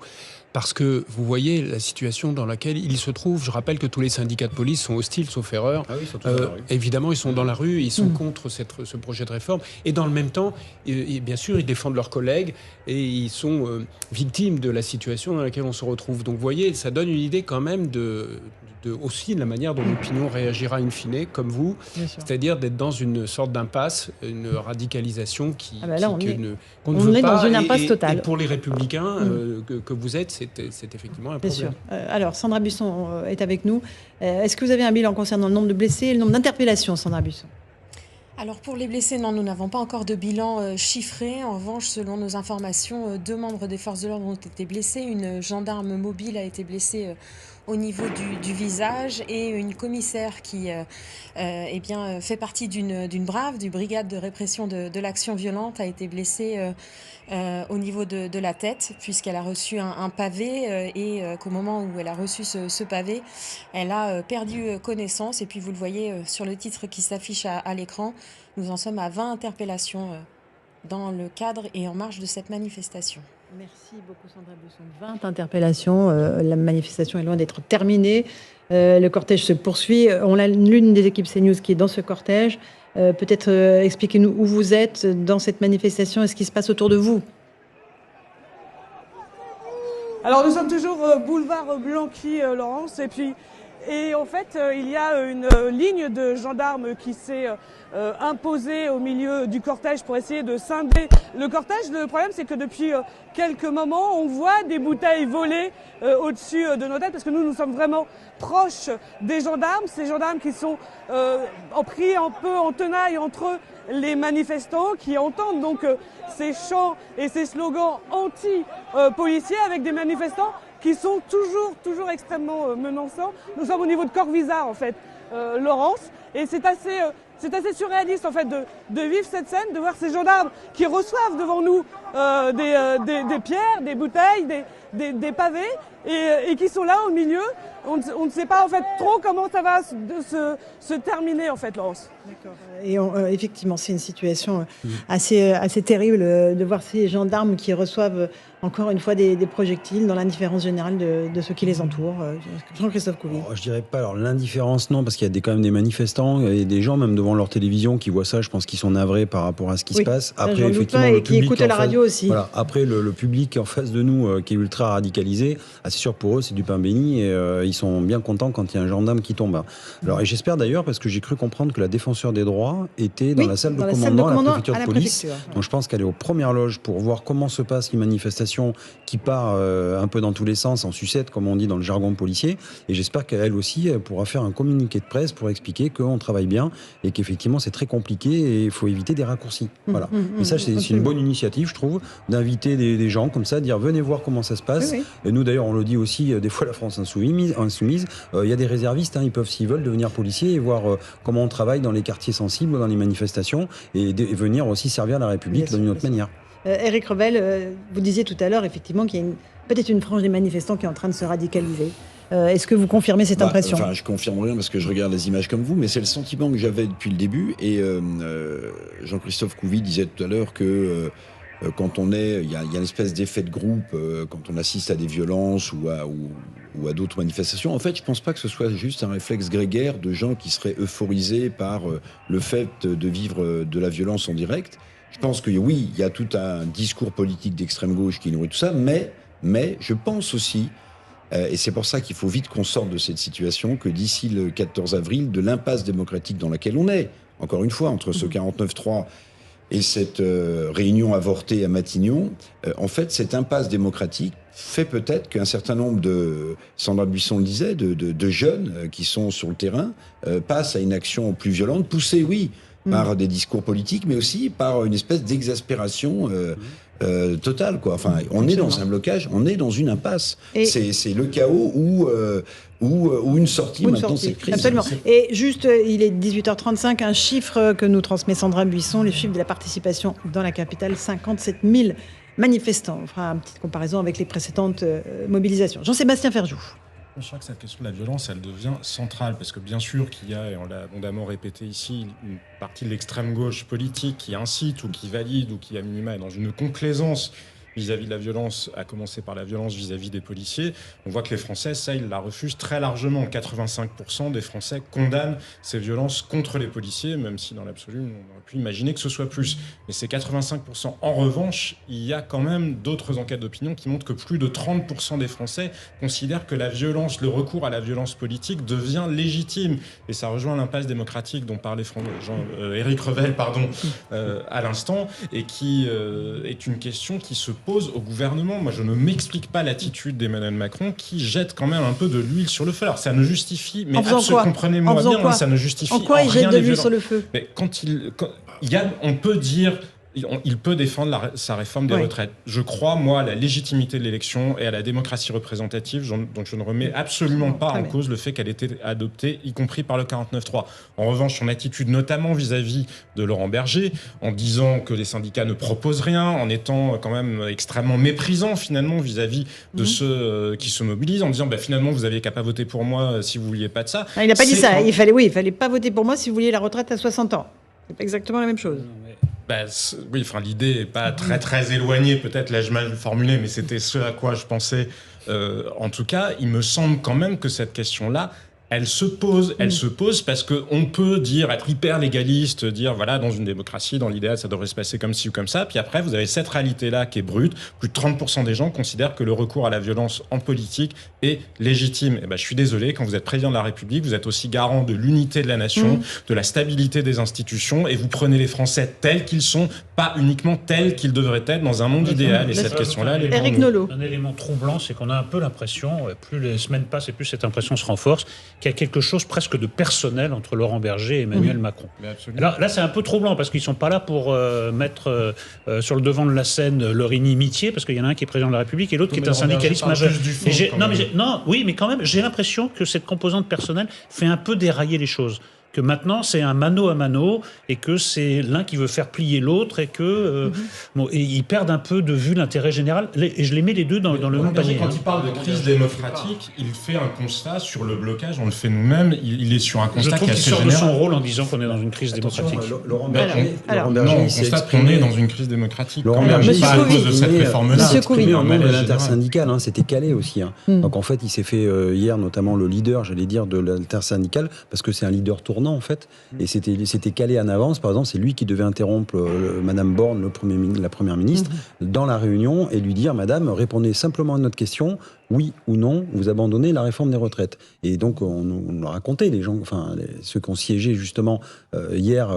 Parce que vous voyez la situation dans laquelle ils se trouvent. Je rappelle que tous les syndicats de police sont hostiles, sauf erreur. Ah oui, ils sont tous dans la rue. Évidemment, ils sont dans la rue, ils sont contre ce projet de réforme. Et dans le même temps, bien sûr, ils défendent leurs collègues et ils sont victimes de la situation dans laquelle on se retrouve. Donc vous voyez, ça donne une idée quand même aussi de la manière dont l'opinion réagira in fine, comme vous, c'est-à-dire d'être dans une sorte d'impasse, une radicalisation qu'on ne veut pas. Dans une impasse totale. Et pour les républicains que vous êtes, c'est effectivement un problème. Bien sûr. Alors, Sandra Buisson est avec nous. Est-ce que vous avez un bilan concernant le nombre de blessés et le nombre d'interpellations, Sandra Buisson ? Alors pour les blessés, non, nous n'avons pas encore de bilan chiffré. En revanche, selon nos informations, 2 membres des forces de l'ordre ont été blessés. Une gendarme mobile a été blessée au niveau du visage et une commissaire qui fait partie d'une BRAV, du brigade de répression de l'action violente, a été blessée au niveau de la tête puisqu'elle a reçu un pavé et qu'au moment où elle a reçu ce pavé, elle a perdu connaissance. Et puis vous le voyez sur le titre qui s'affiche à l'écran, nous en sommes à 20 interpellations dans le cadre et en marge de cette manifestation. Merci beaucoup Sandra Buisson. 20 interpellations, la manifestation est loin d'être terminée. Le cortège se poursuit. On a l'une des équipes CNews qui est dans ce cortège. Peut-être expliquez-nous où vous êtes dans cette manifestation et ce qui se passe autour de vous. Alors nous sommes toujours boulevard Blanqui, Laurence, et puis Et en fait, il y a une ligne de gendarmes qui s'est imposée au milieu du cortège pour essayer de scinder le cortège. Le problème, c'est que depuis quelques moments, on voit des bouteilles voler au-dessus de nos têtes, parce que nous sommes vraiment proches des gendarmes. Ces gendarmes qui sont pris un peu en tenaille entre les manifestants, qui entendent donc ces chants et ces slogans anti-policiers avec des manifestants qui sont toujours extrêmement menaçants. Nous sommes au niveau de Corvisart, en fait, Laurence, et c'est assez surréaliste, en fait, de vivre cette scène, de voir ces gendarmes qui reçoivent devant nous des pierres, des bouteilles, des pavés, et qui sont là au milieu. On ne sait pas, en fait, trop comment ça va se terminer, en fait, Laurence. D'accord. Et effectivement, c'est une situation assez terrible de voir ces gendarmes qui reçoivent encore une fois des projectiles dans l'indifférence générale de ceux qui les entourent. Jean-Christophe Couvi. Je dirais pas, alors l'indifférence non, parce qu'il y a quand même des manifestants et des gens même devant leur télévision qui voient ça, je pense qu'ils sont navrés par rapport à ce qui se passe. Après, effectivement, le qui écoutent la radio aussi. Voilà. Après, le public en face de nous qui est ultra radicalisé, c'est sûr pour eux c'est du pain béni et ils sont bien contents quand il y a un gendarme qui tombe. Alors, et j'espère d'ailleurs, parce que j'ai cru comprendre que la défenseur des droits était dans la salle de commandement à la préfecture de police. Donc je pense qu'elle est aux premières loges pour voir comment se passe une manifestation qui part un peu dans tous les sens, en sucette, comme on dit dans le jargon policier. Et j'espère qu'elle aussi pourra faire un communiqué de presse pour expliquer qu'on travaille bien et qu'effectivement c'est très compliqué et il faut éviter des raccourcis. Voilà. Et ça, c'est une bonne initiative, je trouve, d'inviter des gens comme ça, dire venez voir comment ça se passe. Et nous, d'ailleurs, on le dit aussi, des fois, la France insoumise, il y a des réservistes, ils peuvent, s'ils veulent, devenir policiers et voir comment on travaille dans les quartiers sensibles, dans les manifestations et venir aussi servir la République d'une autre manière. Éric Revel, vous disiez tout à l'heure effectivement qu'il y a peut-être une frange des manifestants qui est en train de se radicaliser. Est-ce que vous confirmez cette impression ? Enfin, je confirme rien parce que je regarde les images comme vous, mais c'est le sentiment que j'avais depuis le début. Et Jean-Christophe Couvi disait tout à l'heure que quand il y a une espèce d'effet de groupe quand on assiste à des violences ou à d'autres manifestations. En fait, je pense pas que ce soit juste un réflexe grégaire de gens qui seraient euphorisés par le fait de vivre de la violence en direct. Je pense que oui, il y a tout un discours politique d'extrême gauche qui nourrit tout ça, mais je pense aussi, et c'est pour ça qu'il faut vite qu'on sorte de cette situation, que d'ici le 14 avril, de l'impasse démocratique dans laquelle on est, encore une fois, entre ce 49-3 et cette réunion avortée à Matignon, en fait, cette impasse démocratique fait peut-être qu'un certain nombre de, Sandra Buisson le disait, de jeunes qui sont sur le terrain, passent à une action plus violente, poussée, oui, par des discours politiques, mais aussi par une espèce d'exaspération totale, quoi. Enfin, on est dans un blocage, on est dans une impasse. C'est le chaos ou une sortie maintenant de cette crise. Absolument. Et juste, il est 18h35, un chiffre que nous transmet Sandra Buisson, le chiffre de la participation dans la capitale, 57 000 manifestants. On fera une petite comparaison avec les précédentes mobilisations. Jean-Sébastien Ferjou. Je crois que cette question de la violence, elle devient centrale, parce que bien sûr qu'il y a, et on l'a abondamment répété ici, une partie de l'extrême gauche politique qui incite ou qui valide ou qui, à minima, est dans une complaisance vis-à-vis de la violence, à commencer par la violence vis-à-vis des policiers. On voit que les Français, ça, ils la refusent très largement. 85% des Français condamnent ces violences contre les policiers, même si dans l'absolu, on aurait pu imaginer que ce soit plus. Mais c'est 85%. En revanche, il y a quand même d'autres enquêtes d'opinion qui montrent que plus de 30% des Français considèrent que la violence, le recours à la violence politique devient légitime. Et ça rejoint l'impasse démocratique dont parlait Éric Revel à l'instant, et qui est une question qui se pose au gouvernement. Moi, je ne m'explique pas l'attitude d'Emmanuel Macron qui jette quand même un peu de l'huile sur le feu. Alors, ça ne justifie, mais comprenez-moi bien, ça ne justifie en quoi il jette de l'huile sur le feu ? Mais on peut dire... Il peut défendre sa réforme des retraites. Je crois, moi, à la légitimité de l'élection et à la démocratie représentative, donc je ne remets absolument pas en cause le fait qu'elle ait été adoptée, y compris par le 49-3. En revanche, son attitude, notamment vis-à-vis de Laurent Berger, en disant que les syndicats ne proposent rien, en étant quand même extrêmement méprisant, finalement, vis-à-vis de ceux qui se mobilisent, en disant, finalement, vous aviez qu'à pas voter pour moi si vous vouliez pas de ça. Il n'a pas dit ça. Il fallait pas voter pour moi si vous vouliez la retraite à 60 ans. C'est pas exactement la même chose. Oui, l'idée n'est pas très éloignée, peut-être l'ai-je mal formulé, mais c'était ce à quoi je pensais. En tout cas, il me semble quand même que cette question-là Elle se pose parce qu'on peut être hyper légaliste, dire voilà, dans une démocratie, dans l'idéal, ça devrait se passer comme ci ou comme ça. Puis après, vous avez cette réalité-là qui est brute. Plus de 30% des gens considèrent que le recours à la violence en politique est légitime. Et ben, je suis désolé, quand vous êtes président de la République, vous êtes aussi garant de l'unité de la nation, de la stabilité des institutions, et vous prenez les Français tels qu'ils sont, pas uniquement tels qu'ils devraient être dans un monde idéal. Et cette question-là, elle est Éric Nolot. Un élément troublant, c'est qu'on a un peu l'impression, plus les semaines passent et plus cette impression se renforce, qu'il y a quelque chose presque de personnel entre Laurent Berger et Emmanuel Macron. Là, c'est un peu troublant parce qu'ils ne sont pas là pour mettre sur le devant de la scène leur inimitié, parce qu'il y en a un qui est président de la République et l'autre qui est un syndicaliste majeur. Oui, mais quand même, j'ai l'impression que cette composante personnelle fait un peu dérailler les choses. Que maintenant c'est un mano à mano et que c'est l'un qui veut faire plier l'autre et que et ils perdent un peu de vue l'intérêt général. Et je les mets les deux dans le même panier. Quand il parle de crise démocratique, il fait un constat sur le blocage, on le fait nous-mêmes, il est sur un constat qui est assez général. Je trouve qu'il sort de son rôle en disant qu'on est dans une crise démocratique. Laurent Berger, on constate qu'on est dans une crise démocratique quand même, pas à cause de cette réforme-là. Il s'est exprimé en nom de l'intersyndicale, c'était calé aussi. Donc en fait, il s'est fait hier notamment le leader, j'allais dire, de l'intersyndicale, parce que c'est un leader tournant en fait, et c'était calé en avance. Par exemple, c'est lui qui devait interrompre Madame Borne, la première ministre, dans la réunion et lui dire: Madame, répondez simplement à notre question. Oui ou non, vous abandonnez la réforme des retraites. Et donc, on nous a raconté, les gens, ceux qui ont siégé justement hier,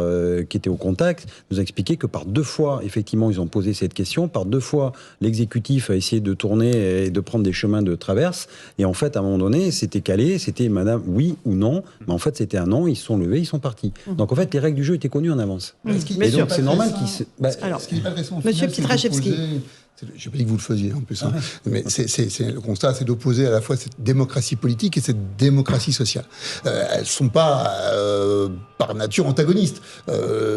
qui étaient au contact, nous a expliqué que par 2 fois, effectivement, ils ont posé cette question. Par 2 fois, l'exécutif a essayé de tourner et de prendre des chemins de traverse. Et en fait, à un moment donné, c'était calé, c'était madame, oui ou non. Mais en fait, c'était un non, ils se sont levés, ils sont partis. Donc en fait, les règles du jeu étaient connues en avance. Et donc, c'est normal qu'ils se... Alors, Monsieur Pietraszewski. Je n'ai pas dit que vous le faisiez en plus, mais le constat, c'est d'opposer à la fois cette démocratie politique et cette démocratie sociale. Elles ne sont pas par nature antagonistes,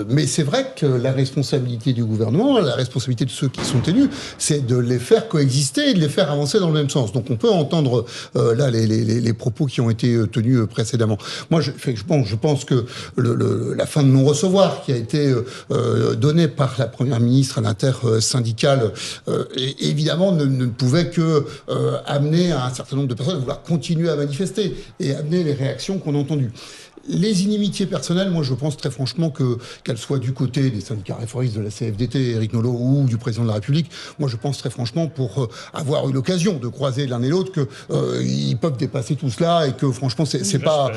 mais c'est vrai que la responsabilité du gouvernement, la responsabilité de ceux qui sont élus, c'est de les faire coexister et de les faire avancer dans le même sens. Donc on peut entendre là les propos qui ont été tenus précédemment. Moi, je pense que la fin de non-recevoir qui a été donnée par la Première ministre à l'intersyndicale évidemment ne pouvait que amener un certain nombre de personnes à vouloir continuer à manifester et amener les réactions qu'on a entendues. Les inimitiés personnelles, moi je pense très franchement qu'elles soient du côté des syndicats réformistes de la CFDT, Éric Nolot, ou du président de la République, moi je pense très franchement, pour avoir eu l'occasion de croiser l'un et l'autre, qu'ils peuvent dépasser tout cela et que franchement c'est pas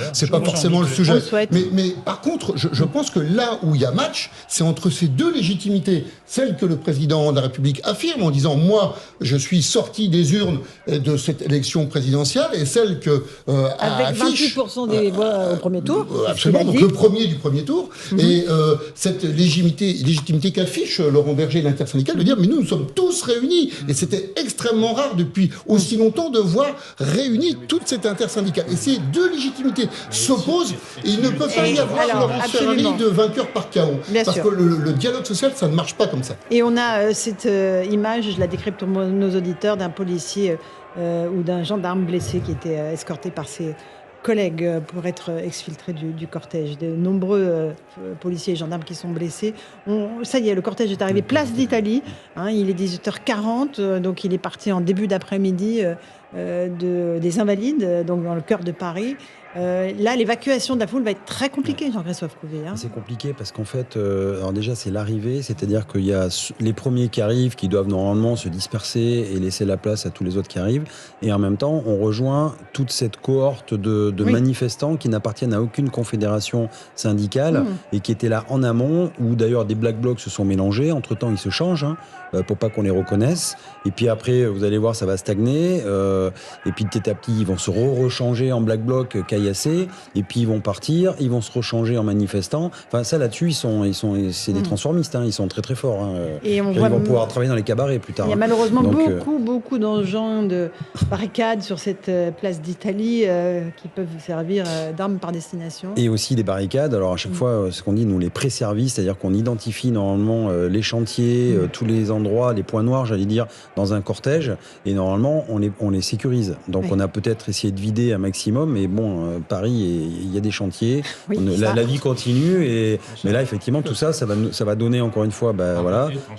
forcément le sujet. Mais par contre, je pense que là où il y a match, c'est entre ces deux légitimités, celle que le président de la République affirme en disant moi je suis sorti des urnes de cette élection présidentielle, et celle que avec affiche 28% des voix au premier tour. Absolument, donc le premier du premier tour, et cette légitimité qu'affiche Laurent Berger et l'intersyndicale de dire mais nous sommes tous réunis, et c'était extrêmement rare depuis aussi longtemps de voir réunis toute cette intersyndicale. Et ces deux légitimités s'opposent, et il ne peut pas y avoir Laurence Ferrari de vainqueur par chaos. Parce que le dialogue social, ça ne marche pas comme ça. Et on a cette image, je la décris pour nos auditeurs, d'un policier ou d'un gendarme blessé qui était escorté par ses collègues pour être exfiltrés du cortège. De nombreux policiers et gendarmes qui sont blessés. Ça y est, le cortège est arrivé place d'Italie. Il est 18h40, donc il est parti en début d'après-midi des Invalides, donc dans le cœur de Paris. Là, l'évacuation de la foule va être très compliquée, Jean-Christophe Couvé. C'est compliqué parce qu'en fait, alors déjà, c'est l'arrivée, c'est-à-dire qu'il y a les premiers qui arrivent qui doivent normalement se disperser et laisser la place à tous les autres qui arrivent. Et en même temps, on rejoint toute cette cohorte de manifestants qui n'appartiennent à aucune confédération syndicale et qui étaient là en amont, où d'ailleurs des Black Blocs se sont mélangés. Entre-temps, ils se changent pour pas qu'on les reconnaisse. Et puis après, vous allez voir, ça va stagner. Et puis petit à petit, ils vont se rechanger en Black Bloc caillassés. Et puis ils vont partir, ils vont se rechanger en manifestants. Enfin, ça là-dessus, c'est des transformistes. Ils sont très très forts. Et ils vont pouvoir travailler dans les cabarets plus tard. Il y a malheureusement beaucoup d'engins de barricades sur cette place d'Italie qui peuvent servir d'armes par destination. Et aussi des barricades. Alors à chaque fois, ce qu'on dit, nous les pré-services, c'est-à-dire qu'on identifie normalement les chantiers, tous les endroits, les points noirs, j'allais dire, dans un cortège. Et normalement, on les sécurise. Donc on a peut-être essayé de vider un maximum, mais bon, Paris, il y a des chantiers, Oui, la vie continue, mais là, effectivement, tout ça va donner, encore une fois,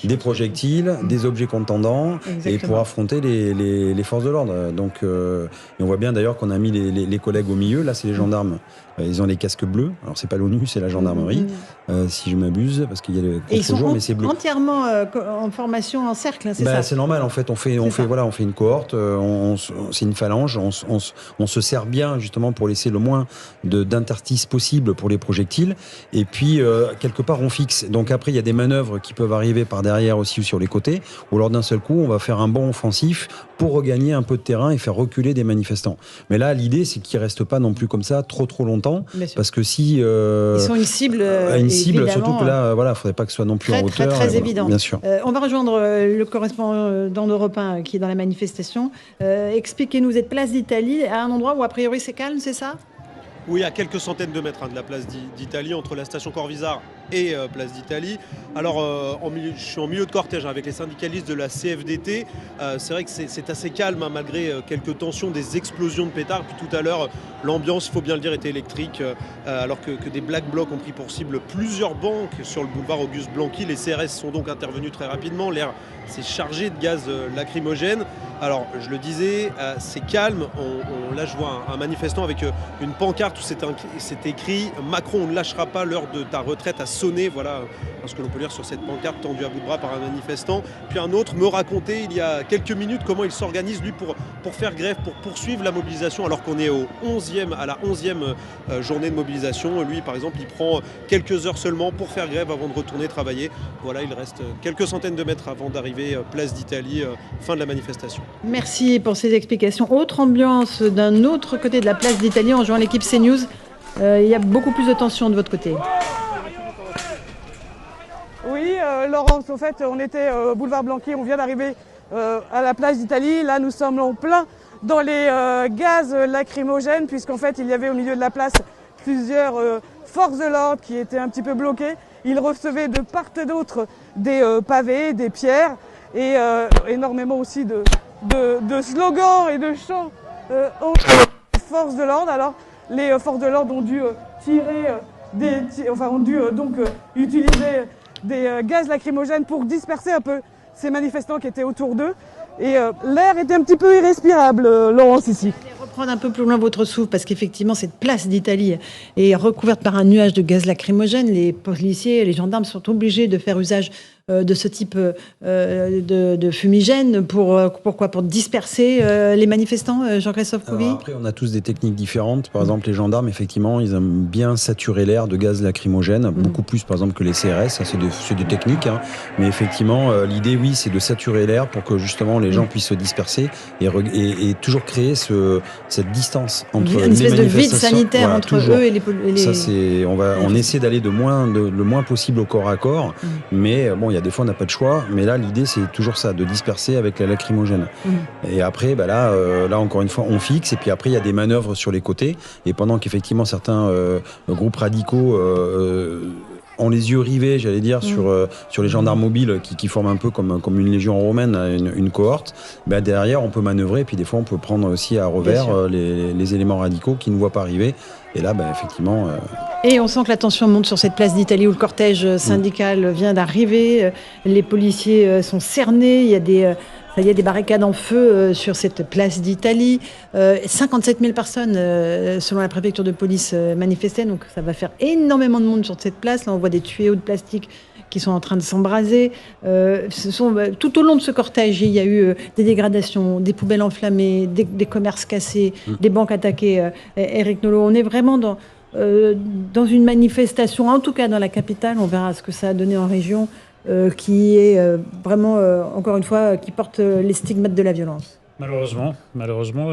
des projectiles, des objets contendants, et pour affronter les forces de l'ordre. Donc, et on voit bien d'ailleurs qu'on a mis les collègues au milieu. Là, c'est les gendarmes. Ils ont les casques bleus. Alors, c'est pas l'ONU, c'est la gendarmerie, si je m'abuse, parce qu'il y a le contre-jour, mais c'est bleu. Entièrement en formation en cercle, c'est ça. C'est normal, en fait. On fait une cohorte, c'est une phalange. On se sert bien, justement, pour laisser le moins d'interstices possible pour les projectiles. Et puis, quelque part, on fixe. Donc, après, il y a des manœuvres qui peuvent arriver par derrière aussi ou sur les côtés, où lors d'un seul coup, on va faire un bond offensif pour regagner un peu de terrain et faire reculer des manifestants. Mais là, l'idée, c'est qu'ils ne restent pas non plus comme ça trop longtemps, parce que si... ils sont une cible, surtout que là, il ne faudrait pas que ce soit non plus en hauteur. Très évident. Bien sûr. On va rejoindre le correspondant d'Europe 1 qui est dans la manifestation. Expliquez-nous, vous êtes place d'Italie, à un endroit où a priori c'est calme, c'est ça ? Oui, à quelques centaines de mètres de la place d'Italie, entre la station Corvisart et place d'Italie. Alors, je suis en milieu de cortège avec les syndicalistes de la CFDT. C'est vrai que c'est assez calme, malgré quelques tensions, des explosions de pétards. Puis tout à l'heure, l'ambiance, il faut bien le dire, était électrique, alors que des Black Blocs ont pris pour cible plusieurs banques sur le boulevard Auguste Blanqui. Les CRS sont donc intervenus très rapidement. L'air s'est chargé de gaz lacrymogène. Alors, je le disais, c'est calme. Là, je vois un manifestant avec une pancarte où c'est écrit « Macron, on ne lâchera pas, l'heure de ta retraite a sonné ». Voilà ce que l'on peut lire sur cette pancarte tendue à bout de bras par un manifestant. Puis un autre me racontait il y a quelques minutes comment il s'organise, lui, pour faire grève, pour poursuivre la mobilisation, alors qu'on est à la 11e journée de mobilisation. Lui, par exemple, il prend quelques heures seulement pour faire grève avant de retourner travailler. Voilà, il reste quelques centaines de mètres avant d'arriver place d'Italie, fin de la manifestation. Merci pour ces explications. Autre ambiance d'un autre côté de la place d'Italie en jouant l'équipe CNews. Il y a beaucoup plus de tension de votre côté. Oui, Laurence, au fait, on était au boulevard Blanqui, on vient d'arriver à la place d'Italie. Là, nous sommes en plein dans les gaz lacrymogènes, puisqu'en fait, il y avait au milieu de la place plusieurs forces de l'ordre qui étaient un petit peu bloquées. Ils recevaient de part et d'autre des pavés, des pierres et énormément aussi de slogans et de chants entre les forces de l'ordre. Alors, les forces de l'ordre ont dû utiliser des gaz lacrymogènes pour disperser un peu ces manifestants qui étaient autour d'eux. Et l'air était un petit peu irrespirable, Laurence, ici. Reprendre un peu plus loin votre souffle, parce qu'effectivement, cette place d'Italie est recouverte par un nuage de gaz lacrymogène. Les policiers et les gendarmes sont obligés de faire usage de ce type de fumigène. Pourquoi ? Pour disperser les manifestants, Jean-Christophe Couvi ? Après, on a tous des techniques différentes. Par exemple, les gendarmes, effectivement, ils aiment bien saturer l'air de gaz lacrymogène, beaucoup plus, par exemple, que les CRS. Ça, c'est des techniques. Hein. Mais effectivement, l'idée, oui, c'est de saturer l'air pour que, justement, les gens puissent se disperser et toujours créer cette distance entre une espèce de vide sanitaire, voilà, entre toujours. eux et les... Ça, on essaie d'aller le moins possible au corps à corps. Mais bon, il y a des fois, on n'a pas de choix. Mais là, l'idée, c'est toujours ça, de disperser avec la lacrymogène. Et après, là, encore une fois, on fixe. Et puis après, il y a des manœuvres sur les côtés. Et pendant qu'effectivement, certains groupes radicaux ont les yeux rivés, j'allais dire, sur les gendarmes mobiles qui forment un peu comme une légion romaine, une cohorte, derrière, on peut manœuvrer. Et puis des fois, on peut prendre aussi à revers les éléments radicaux qui ne voient pas arriver. Et là, effectivement... Et on sent que la tension monte sur cette place d'Italie où le cortège syndical vient d'arriver. Les policiers sont cernés. Il y a des barricades en feu sur cette place d'Italie. 57 000 personnes, selon la préfecture de police, manifestaient. Donc ça va faire énormément de monde sur cette place. Là, on voit des tuyaux de plastique qui sont en train de s'embraser. Tout au long de ce cortège, il y a eu des dégradations, des poubelles enflammées, des commerces cassés, des banques attaquées. Éric Nolot, on est vraiment dans une manifestation, en tout cas dans la capitale. On verra ce que ça a donné en région, qui est vraiment, encore une fois, qui porte les stigmates de la violence. Malheureusement,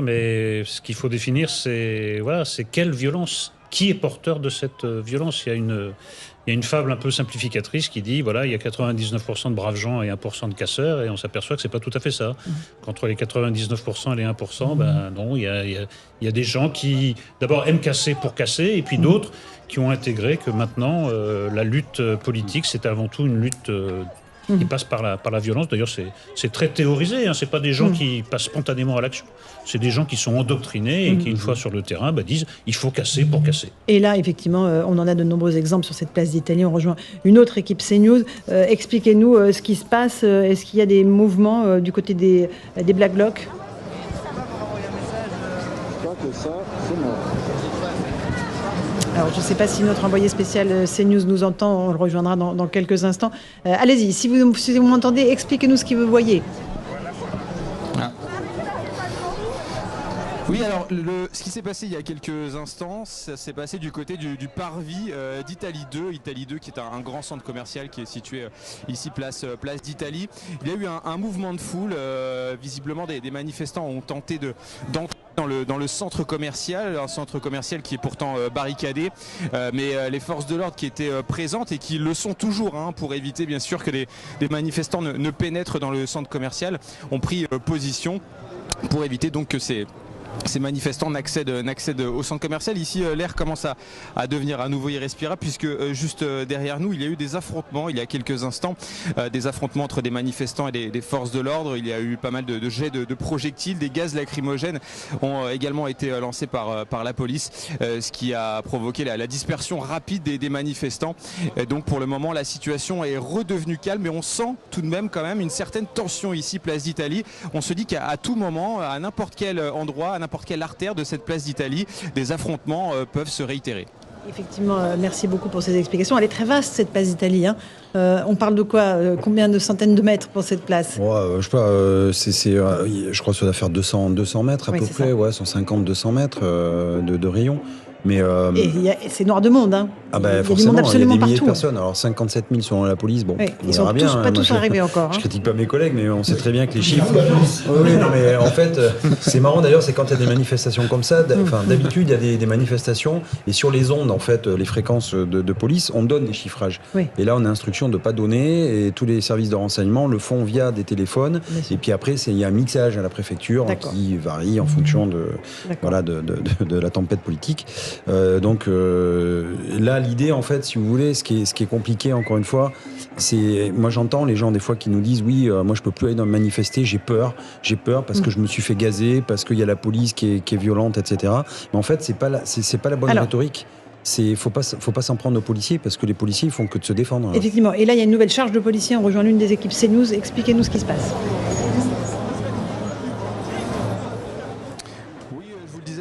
mais ce qu'il faut définir, c'est quelle violence, qui est porteur de cette violence. Il y a une fable un peu simplificatrice qui dit, il y a 99% de braves gens et 1% de casseurs, et on s'aperçoit que c'est pas tout à fait ça. Qu'entre les 99% et les 1%, non, il y a des gens qui, d'abord, aiment casser pour casser, et puis d'autres qui ont intégré que maintenant, la lutte politique, c'est avant tout une lutte qui passent par la violence. D'ailleurs, c'est très théorisé, hein. C'est pas des gens qui passent spontanément à l'action. C'est des gens qui sont endoctrinés et qui, une fois sur le terrain, disent il faut casser pour casser. Et là, effectivement, on en a de nombreux exemples sur cette place d'Italie. On rejoint une autre équipe CNews. Expliquez-nous ce qui se passe. Est-ce qu'il y a des mouvements du côté des Black Blocs ? Alors, je ne sais pas si notre envoyé spécial CNews nous entend, on le rejoindra dans quelques instants. Allez-y, si vous m'entendez, expliquez-nous ce que vous voyez. Oui, alors ce qui s'est passé il y a quelques instants, ça s'est passé du côté du parvis d'Italie 2. Italie 2 qui est un grand centre commercial qui est situé ici place d'Italie. Il y a eu un mouvement de foule. Visiblement des manifestants ont tenté d'entrer dans le centre commercial, un centre commercial qui est pourtant barricadé, mais les forces de l'ordre qui étaient présentes et qui le sont toujours, hein, pour éviter bien sûr que des manifestants ne pénètrent dans le centre commercial, ont pris position pour éviter donc que ces manifestants n'accèdent au centre commercial. Ici, l'air commence à devenir à nouveau irrespirable puisque juste derrière nous, il y a eu des affrontements il y a quelques instants, des affrontements entre des manifestants et des forces de l'ordre. Il y a eu pas mal de jets de projectiles, des gaz lacrymogènes ont également été lancés par la police, ce qui a provoqué la dispersion rapide des manifestants. Et donc pour le moment, la situation est redevenue calme, mais on sent tout de même quand même une certaine tension ici, place d'Italie. On se dit qu'à tout moment, à n'importe quel endroit, à n'importe quelle artère de cette place d'Italie, des affrontements peuvent se réitérer. Effectivement, merci beaucoup pour ces explications. Elle est très vaste, cette place d'Italie, hein. On parle de quoi? Combien de centaines de mètres pour cette place? Je sais pas, je crois que ça doit faire 200 mètres à peu près, 150-200 mètres de rayon. Mais c'est noir de monde, hein. Ah bah forcément, il y a des milliers de personnes. Alors 57 000 selon la police, bon, ils sont pas tous arrivés encore. Je critique pas mes collègues, mais on sait très bien que les chiffres... Oui, non, mais en fait, c'est marrant d'ailleurs, c'est quand il y a des manifestations comme ça, d'habitude, il y a des manifestations, et sur les ondes, en fait, les fréquences de police, on donne des chiffrages. Oui. Et là, on a instruction de ne pas donner, et tous les services de renseignement le font via des téléphones, et puis après, il y a un mixage à la préfecture qui varie en fonction de la tempête politique. Donc là, l'idée, en fait, si vous voulez, ce qui est compliqué, encore une fois, c'est, moi j'entends les gens des fois qui nous disent oui, moi je peux plus aller manifester, j'ai peur parce que je me suis fait gazer, parce qu'il y a la police qui est violente, etc. Mais en fait, c'est pas la bonne rhétorique. Faut pas s'en prendre aux policiers, parce que les policiers ils font que de se défendre. Alors. Effectivement. Et là, il y a une nouvelle charge de policiers. On rejoint l'une des équipes CNews. Expliquez-nous ce qui se passe.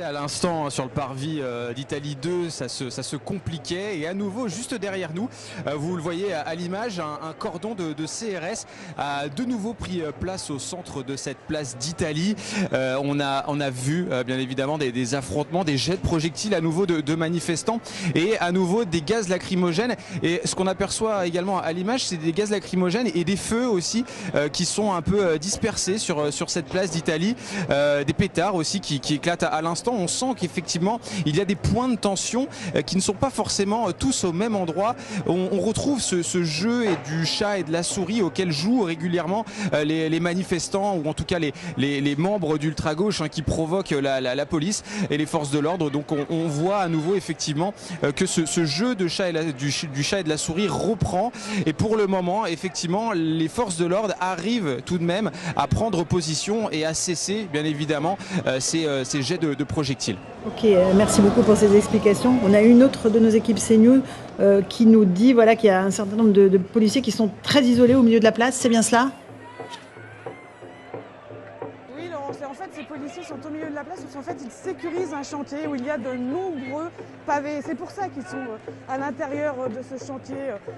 À l'instant, sur le parvis d'Italie 2, ça se compliquait, et à nouveau juste derrière nous, vous le voyez à l'image, un cordon de CRS a de nouveau pris place au centre de cette place d'Italie. On a vu bien évidemment des affrontements, des jets de projectiles à nouveau de manifestants, et à nouveau des gaz lacrymogènes. Et ce qu'on aperçoit également à l'image, c'est des gaz lacrymogènes et des feux aussi qui sont un peu dispersés sur cette place d'Italie, des pétards aussi qui éclatent à l'instant. On sent qu'effectivement il y a des points de tension qui ne sont pas forcément tous au même endroit. On retrouve ce jeu du chat et de la souris auquel jouent régulièrement les manifestants, ou en tout cas les membres d'ultra-gauche qui provoquent la police et les forces de l'ordre. Donc on voit à nouveau effectivement que ce jeu de chat du chat et de la souris reprend, et pour le moment effectivement les forces de l'ordre arrivent tout de même à prendre position et à cesser bien évidemment ces jets de projectiles. Ok, merci beaucoup pour ces explications. On a une autre de nos équipes CNews qui nous dit qu'il y a un certain nombre de policiers qui sont très isolés au milieu de la place. C'est bien cela ? Oui, Laurence. En fait, ces policiers sont au milieu de la place parce qu'en fait, ils sécurisent un chantier où il y a de nombreux pavés. C'est pour ça qu'ils sont à l'intérieur de ce chantier.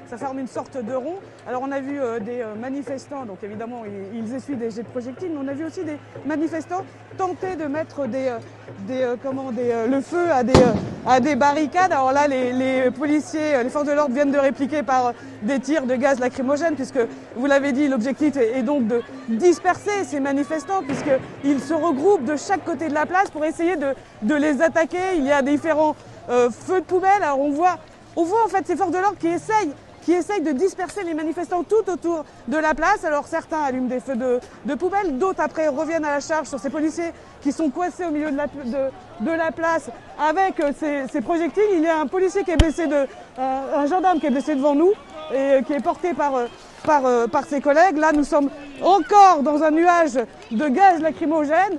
Ça forme une sorte de rond. Alors, on a vu des manifestants, donc évidemment, ils essuient des jets de projectiles, mais on a vu aussi des manifestants tenter de mettre le feu à des barricades. Alors là, les policiers, les forces de l'ordre viennent de répliquer par des tirs de gaz lacrymogène, puisque, vous l'avez dit, l'objectif est donc de disperser ces manifestants, puisqu'ils se regroupent de chaque côté de la place pour essayer de les attaquer. Il y a différents feux de poubelle. Alors on voit en fait ces forces de l'ordre qui essayent de disperser les manifestants tout autour de la place. Alors certains allument des feux de poubelle, d'autres après reviennent à la charge sur ces policiers qui sont coincés au milieu de la place avec ces projectiles. Il y a un policier qui est blessé, un gendarme qui est blessé devant nous et qui est porté par par ses collègues. Là, nous sommes encore dans un nuage de gaz lacrymogène.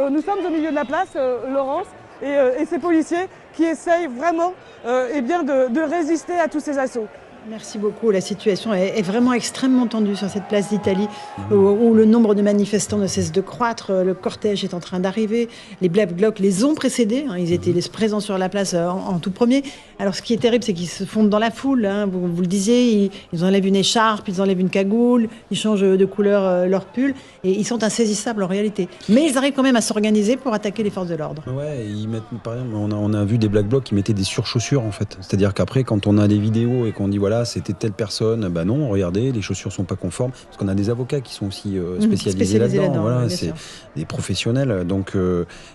Nous sommes au milieu de la place, Laurence, et ces policiers qui essayent vraiment de résister à tous ces assauts. Merci beaucoup. La situation est vraiment extrêmement tendue sur cette place d'Italie où le nombre de manifestants ne cesse de croître. Le cortège est en train d'arriver. Les Black Blocs les ont précédés. Ils étaient présents sur la place en tout premier. Alors ce qui est terrible, c'est qu'ils se fondent dans la foule. Vous le disiez, ils enlèvent une écharpe, ils enlèvent une cagoule, ils changent de couleur leur pull et ils sont insaisissables en réalité. Mais ils arrivent quand même à s'organiser pour attaquer les forces de l'ordre. Ouais, ils mettent, par exemple, on a vu des Black Blocs qui mettaient des surchaussures en fait. C'est-à-dire qu'après, quand on a des vidéos et qu'on dit voilà, c'était telle personne, bah non, regardez, les chaussures sont pas conformes. Parce qu'on a des avocats qui sont aussi spécialisés là-dedans. Voilà, c'est des professionnels. Donc,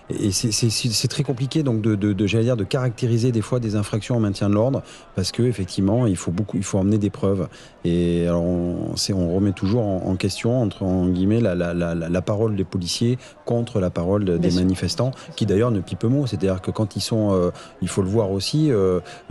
et c'est très compliqué donc j'allais dire, de caractériser des fois des infractions en maintien de l'ordre parce que effectivement, il faut emmener des preuves. Et alors, on remet toujours en question entre en guillemets la parole des policiers contre la parole des manifestants, qui d'ailleurs ne pipent mot. C'est-à-dire que quand ils sont, il faut le voir aussi,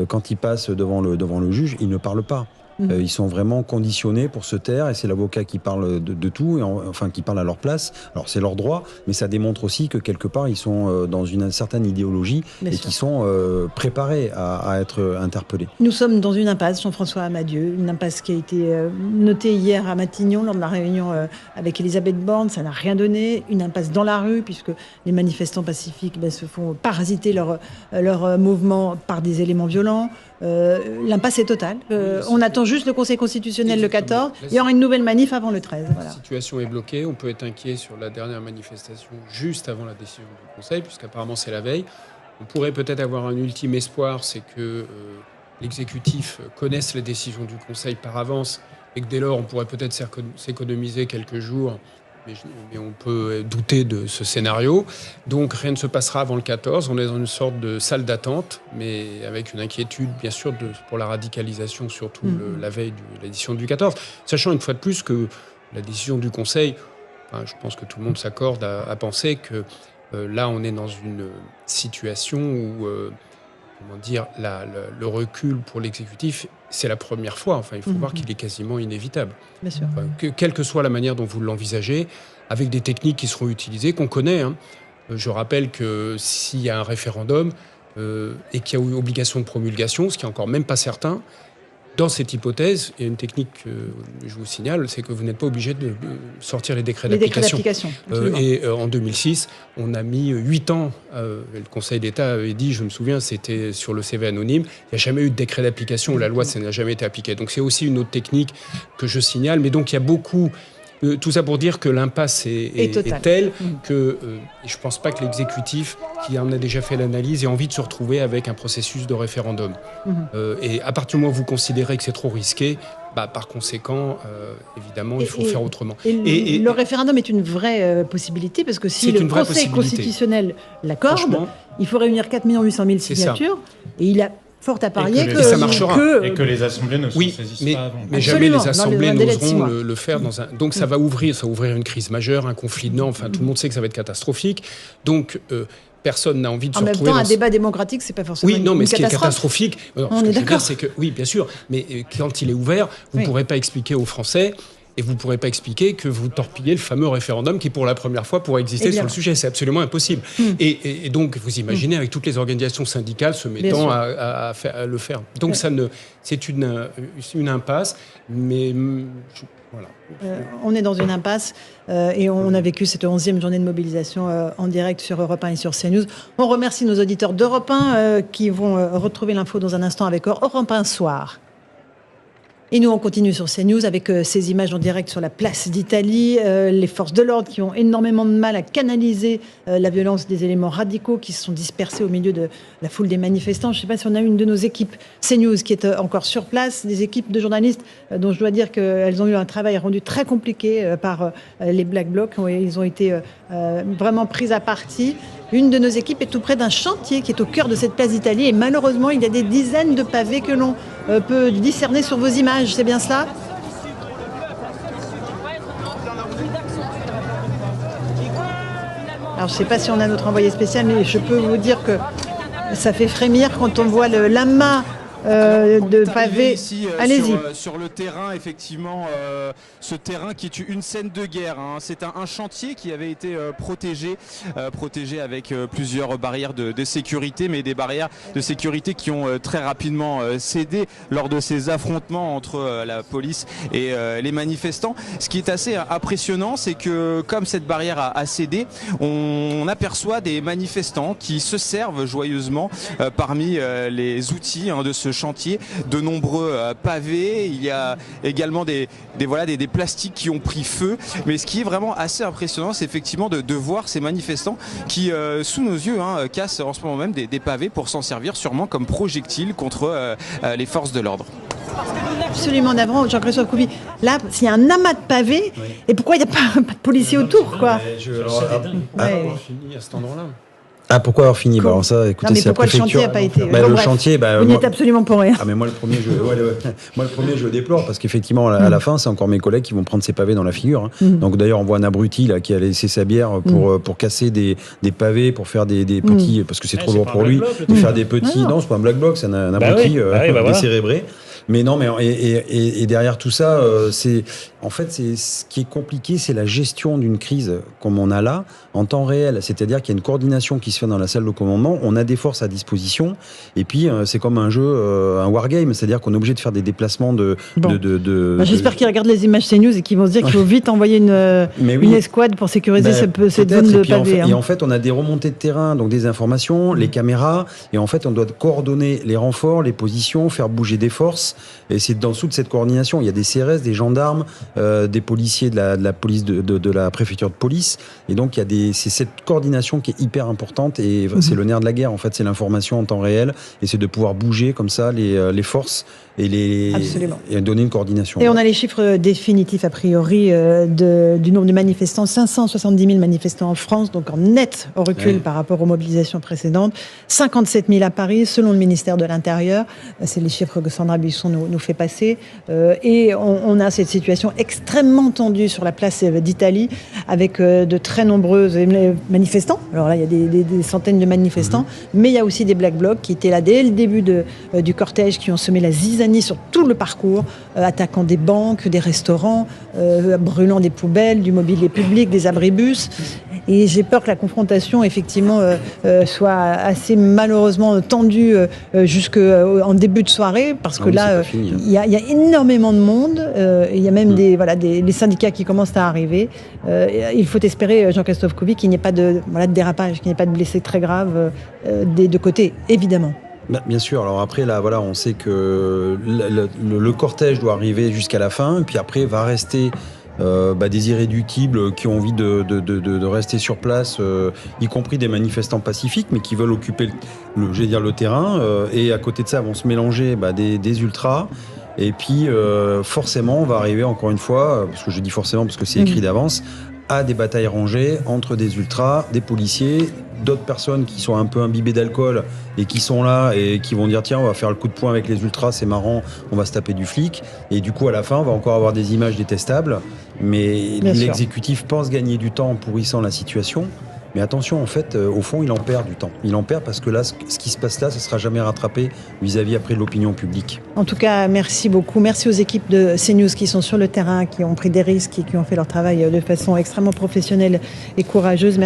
quand ils passent devant le juge, ils ne parlent pas. Ils sont vraiment conditionnés pour se taire et c'est l'avocat qui parle de tout, enfin qui parle à leur place. Alors c'est leur droit, mais ça démontre aussi que quelque part ils sont dans une certaine idéologie et qui sont préparés à être interpellés. Nous sommes dans une impasse, Jean-François Amadieu, une impasse qui a été notée hier à Matignon lors de la réunion avec Elisabeth Borne. Ça n'a rien donné. Une impasse dans la rue puisque les manifestants pacifiques se font parasiter leur mouvement par des éléments violents. L'impasse est totale. On attend juste le Conseil constitutionnel le 14. Il y aura une nouvelle manif avant le 13. Voilà. La situation est bloquée. On peut être inquiet sur la dernière manifestation juste avant la décision du Conseil, puisqu'apparemment c'est la veille. On pourrait peut-être avoir un ultime espoir, c'est que l'exécutif connaisse les décisions du Conseil par avance et que dès lors on pourrait peut-être s'économiser quelques jours. Mais on peut douter de ce scénario. Donc rien ne se passera avant le 14. On est dans une sorte de salle d'attente, mais avec une inquiétude, bien sûr, pour la radicalisation, surtout la veille de l'édition du 14. Sachant une fois de plus que la décision du Conseil, je pense que tout le monde s'accorde à penser que là, on est dans une situation où... comment dire, le recul pour l'exécutif, c'est la première fois. Enfin, il faut voir qu'il est quasiment inévitable. Bien sûr. Quelle que soit la manière dont vous l'envisagez, avec des techniques qui seront utilisées, qu'on connaît. Je rappelle que s'il y a un référendum et qu'il y a obligation de promulgation, ce qui est encore même pas certain, dans cette hypothèse, il y a une technique que je vous signale, c'est que vous n'êtes pas obligé de sortir les décrets d'application. Et en 2006, on a mis 8 ans. Le Conseil d'État avait dit, je me souviens, c'était sur le CV anonyme, il n'y a jamais eu de décret d'application, la loi, ça n'a jamais été appliqué. Donc c'est aussi une autre technique que je signale. Mais donc il y a beaucoup... tout ça pour dire que l'impasse est telle que je ne pense pas que l'exécutif, qui en a déjà fait l'analyse, ait envie de se retrouver avec un processus de référendum. Et à partir du moment où vous considérez que c'est trop risqué, par conséquent, évidemment, il faut faire autrement. Et le référendum est une vraie possibilité, parce que si le Conseil constitutionnel l'accorde, il faut réunir 4 800 000 signatures, et il a fort à parier que ça marchera. Et que les assemblées ne se saisissent pas avant. Mais jamais les assemblées n'oseront le faire dans un... Donc ça va ouvrir une crise majeure, un conflit de normes. Enfin, tout le monde sait que ça va être catastrophique. Donc personne n'a envie de se retrouver... En même temps, un débat démocratique, c'est pas forcément une catastrophe. Mais ce qui est catastrophique... On est d'accord. C'est que, oui, bien sûr. Mais quand il est ouvert, vous ne pourrez pas expliquer aux Français... Et vous ne pourrez pas expliquer que vous torpillez le fameux référendum qui, pour la première fois, pourrait exister sur le sujet. C'est absolument impossible. Et donc, vous imaginez, avec toutes les organisations syndicales se mettant à le faire. Donc, c'est une impasse, mais... Voilà. On est dans une impasse et on a vécu cette 11e journée de mobilisation en direct sur Europe 1 et sur CNews. On remercie nos auditeurs d'Europe 1 qui vont retrouver l'info dans un instant avec Europe 1 Soir. Et nous, on continue sur CNews avec ces images en direct sur la place d'Italie. Les forces de l'ordre qui ont énormément de mal à canaliser la violence des éléments radicaux qui se sont dispersés au milieu de la foule des manifestants. Je ne sais pas si on a une de nos équipes CNews qui est encore sur place, des équipes de journalistes dont je dois dire qu'elles ont eu un travail rendu très compliqué par les Black Blocs. Ils ont été vraiment pris à partie. Une de nos équipes est tout près d'un chantier qui est au cœur de cette place d'Italie et malheureusement, il y a des dizaines de pavés que l'on peut discerner sur vos images. C'est bien cela ? Alors, je ne sais pas si on a notre envoyé spécial, mais je peux vous dire que ça fait frémir quand on voit l'amas de pavés. Ici, allez-y. Sur le terrain, effectivement, ce terrain qui est une scène de guerre. Hein. C'est un chantier qui avait été protégé avec plusieurs barrières de sécurité, mais des barrières de sécurité qui ont très rapidement cédé lors de ces affrontements entre la police et les manifestants. Ce qui est assez impressionnant, c'est que comme cette barrière a cédé, on aperçoit des manifestants qui se servent joyeusement parmi les outils de ce chantier, de nombreux pavés. Il y a également des plastiques qui ont pris feu. Mais ce qui est vraiment assez impressionnant, c'est effectivement de voir ces manifestants qui, sous nos yeux, cassent en ce moment même des pavés pour s'en servir sûrement comme projectiles contre les forces de l'ordre. Absolument navrant, Jean-Christophe Couvi. Là, s'il y a un amas de pavés, et pourquoi il n'y a pas de policiers autour, quoi? Fini à cet endroit-là. Ah, pourquoi avoir fini? Alors ça, écoutez, mais c'est la pourquoi le préfecture. chantier n'a pas été... Le chantier, vous n'y êtes absolument pour rien. Ah, mais moi, le premier, je le déplore, parce qu'effectivement, à la fin, c'est encore mes collègues qui vont prendre ces pavés dans la figure. Hein. Donc d'ailleurs, on voit un abruti là, qui a laissé sa bière pour casser des pavés, pour faire des petits... Parce que c'est trop lourd pour lui, de faire des petits... Non, c'est pas un black bloc, c'est un abruti décérébré. Mais non, mais et derrière tout ça, c'est ce qui est compliqué, c'est la gestion d'une crise comme on a là en temps réel. C'est-à-dire qu'il y a une coordination qui se fait dans la salle de commandement. On a des forces à disposition, et puis c'est comme un jeu, un wargame, c'est-à-dire qu'on est obligé de faire des déplacements J'espère qu'ils regardent les images CNews et qu'ils vont se dire qu'il faut vite envoyer une escouade pour sécuriser cette zone de pavés. Et en fait, on a des remontées de terrain, donc des informations, les caméras, et en fait, on doit coordonner les renforts, les positions, faire bouger des forces. Et c'est dans dessous de cette coordination, il y a des CRS, des gendarmes, des policiers de la police de la préfecture de police. Et donc c'est cette coordination qui est hyper importante, et c'est le nerf de la guerre. En fait, c'est l'information en temps réel, et c'est de pouvoir bouger comme ça les forces et donner une coordination. Et on a les chiffres définitifs a priori du nombre de manifestants, 570 000 manifestants en France, donc en net recul par rapport aux mobilisations précédentes, 57 000 à Paris selon le ministère de l'Intérieur. C'est les chiffres que Sandra Buisson nous fait passer. Et on a cette situation extrêmement tendue sur la place d'Italie, avec de très nombreux manifestants. Alors là, il y a des centaines de manifestants, mais il y a aussi des black blocs qui étaient là dès le début du cortège, qui ont semé la zizanie sur tout le parcours, attaquant des banques, des restaurants, brûlant des poubelles, du mobilier public, des abribus. Et j'ai peur que la confrontation, effectivement, soit assez malheureusement tendue jusqu'en début de soirée, parce que là, il y a énormément de monde. Il y a même les syndicats qui commencent à arriver. Il faut espérer, Jean-Christophe Couvi, qu'il n'y ait pas de dérapage, qu'il n'y ait pas de blessés très graves des deux côtés, évidemment. Bien sûr. Alors après, là, on sait que le cortège doit arriver jusqu'à la fin, et puis après va rester des irréductibles qui ont envie de rester sur place, y compris des manifestants pacifiques, mais qui veulent occuper le terrain. Et à côté de ça, vont se mélanger des ultras. Et puis, forcément, on va arriver, encore une fois, parce que je dis forcément parce que c'est écrit d'avance, à des batailles rangées entre des ultras, des policiers, d'autres personnes qui sont un peu imbibées d'alcool et qui sont là et qui vont dire tiens, on va faire le coup de poing avec les ultras, c'est marrant, on va se taper du flic. Et du coup, à la fin, on va encore avoir des images détestables. Mais l'exécutif pense gagner du temps en pourrissant la situation. Mais attention, en fait, au fond, il en perd du temps. Il en perd parce que là, ce qui se passe là, ça ne sera jamais rattrapé vis-à-vis après de l'opinion publique. En tout cas, merci beaucoup. Merci aux équipes de CNews qui sont sur le terrain, qui ont pris des risques et qui ont fait leur travail de façon extrêmement professionnelle et courageuse.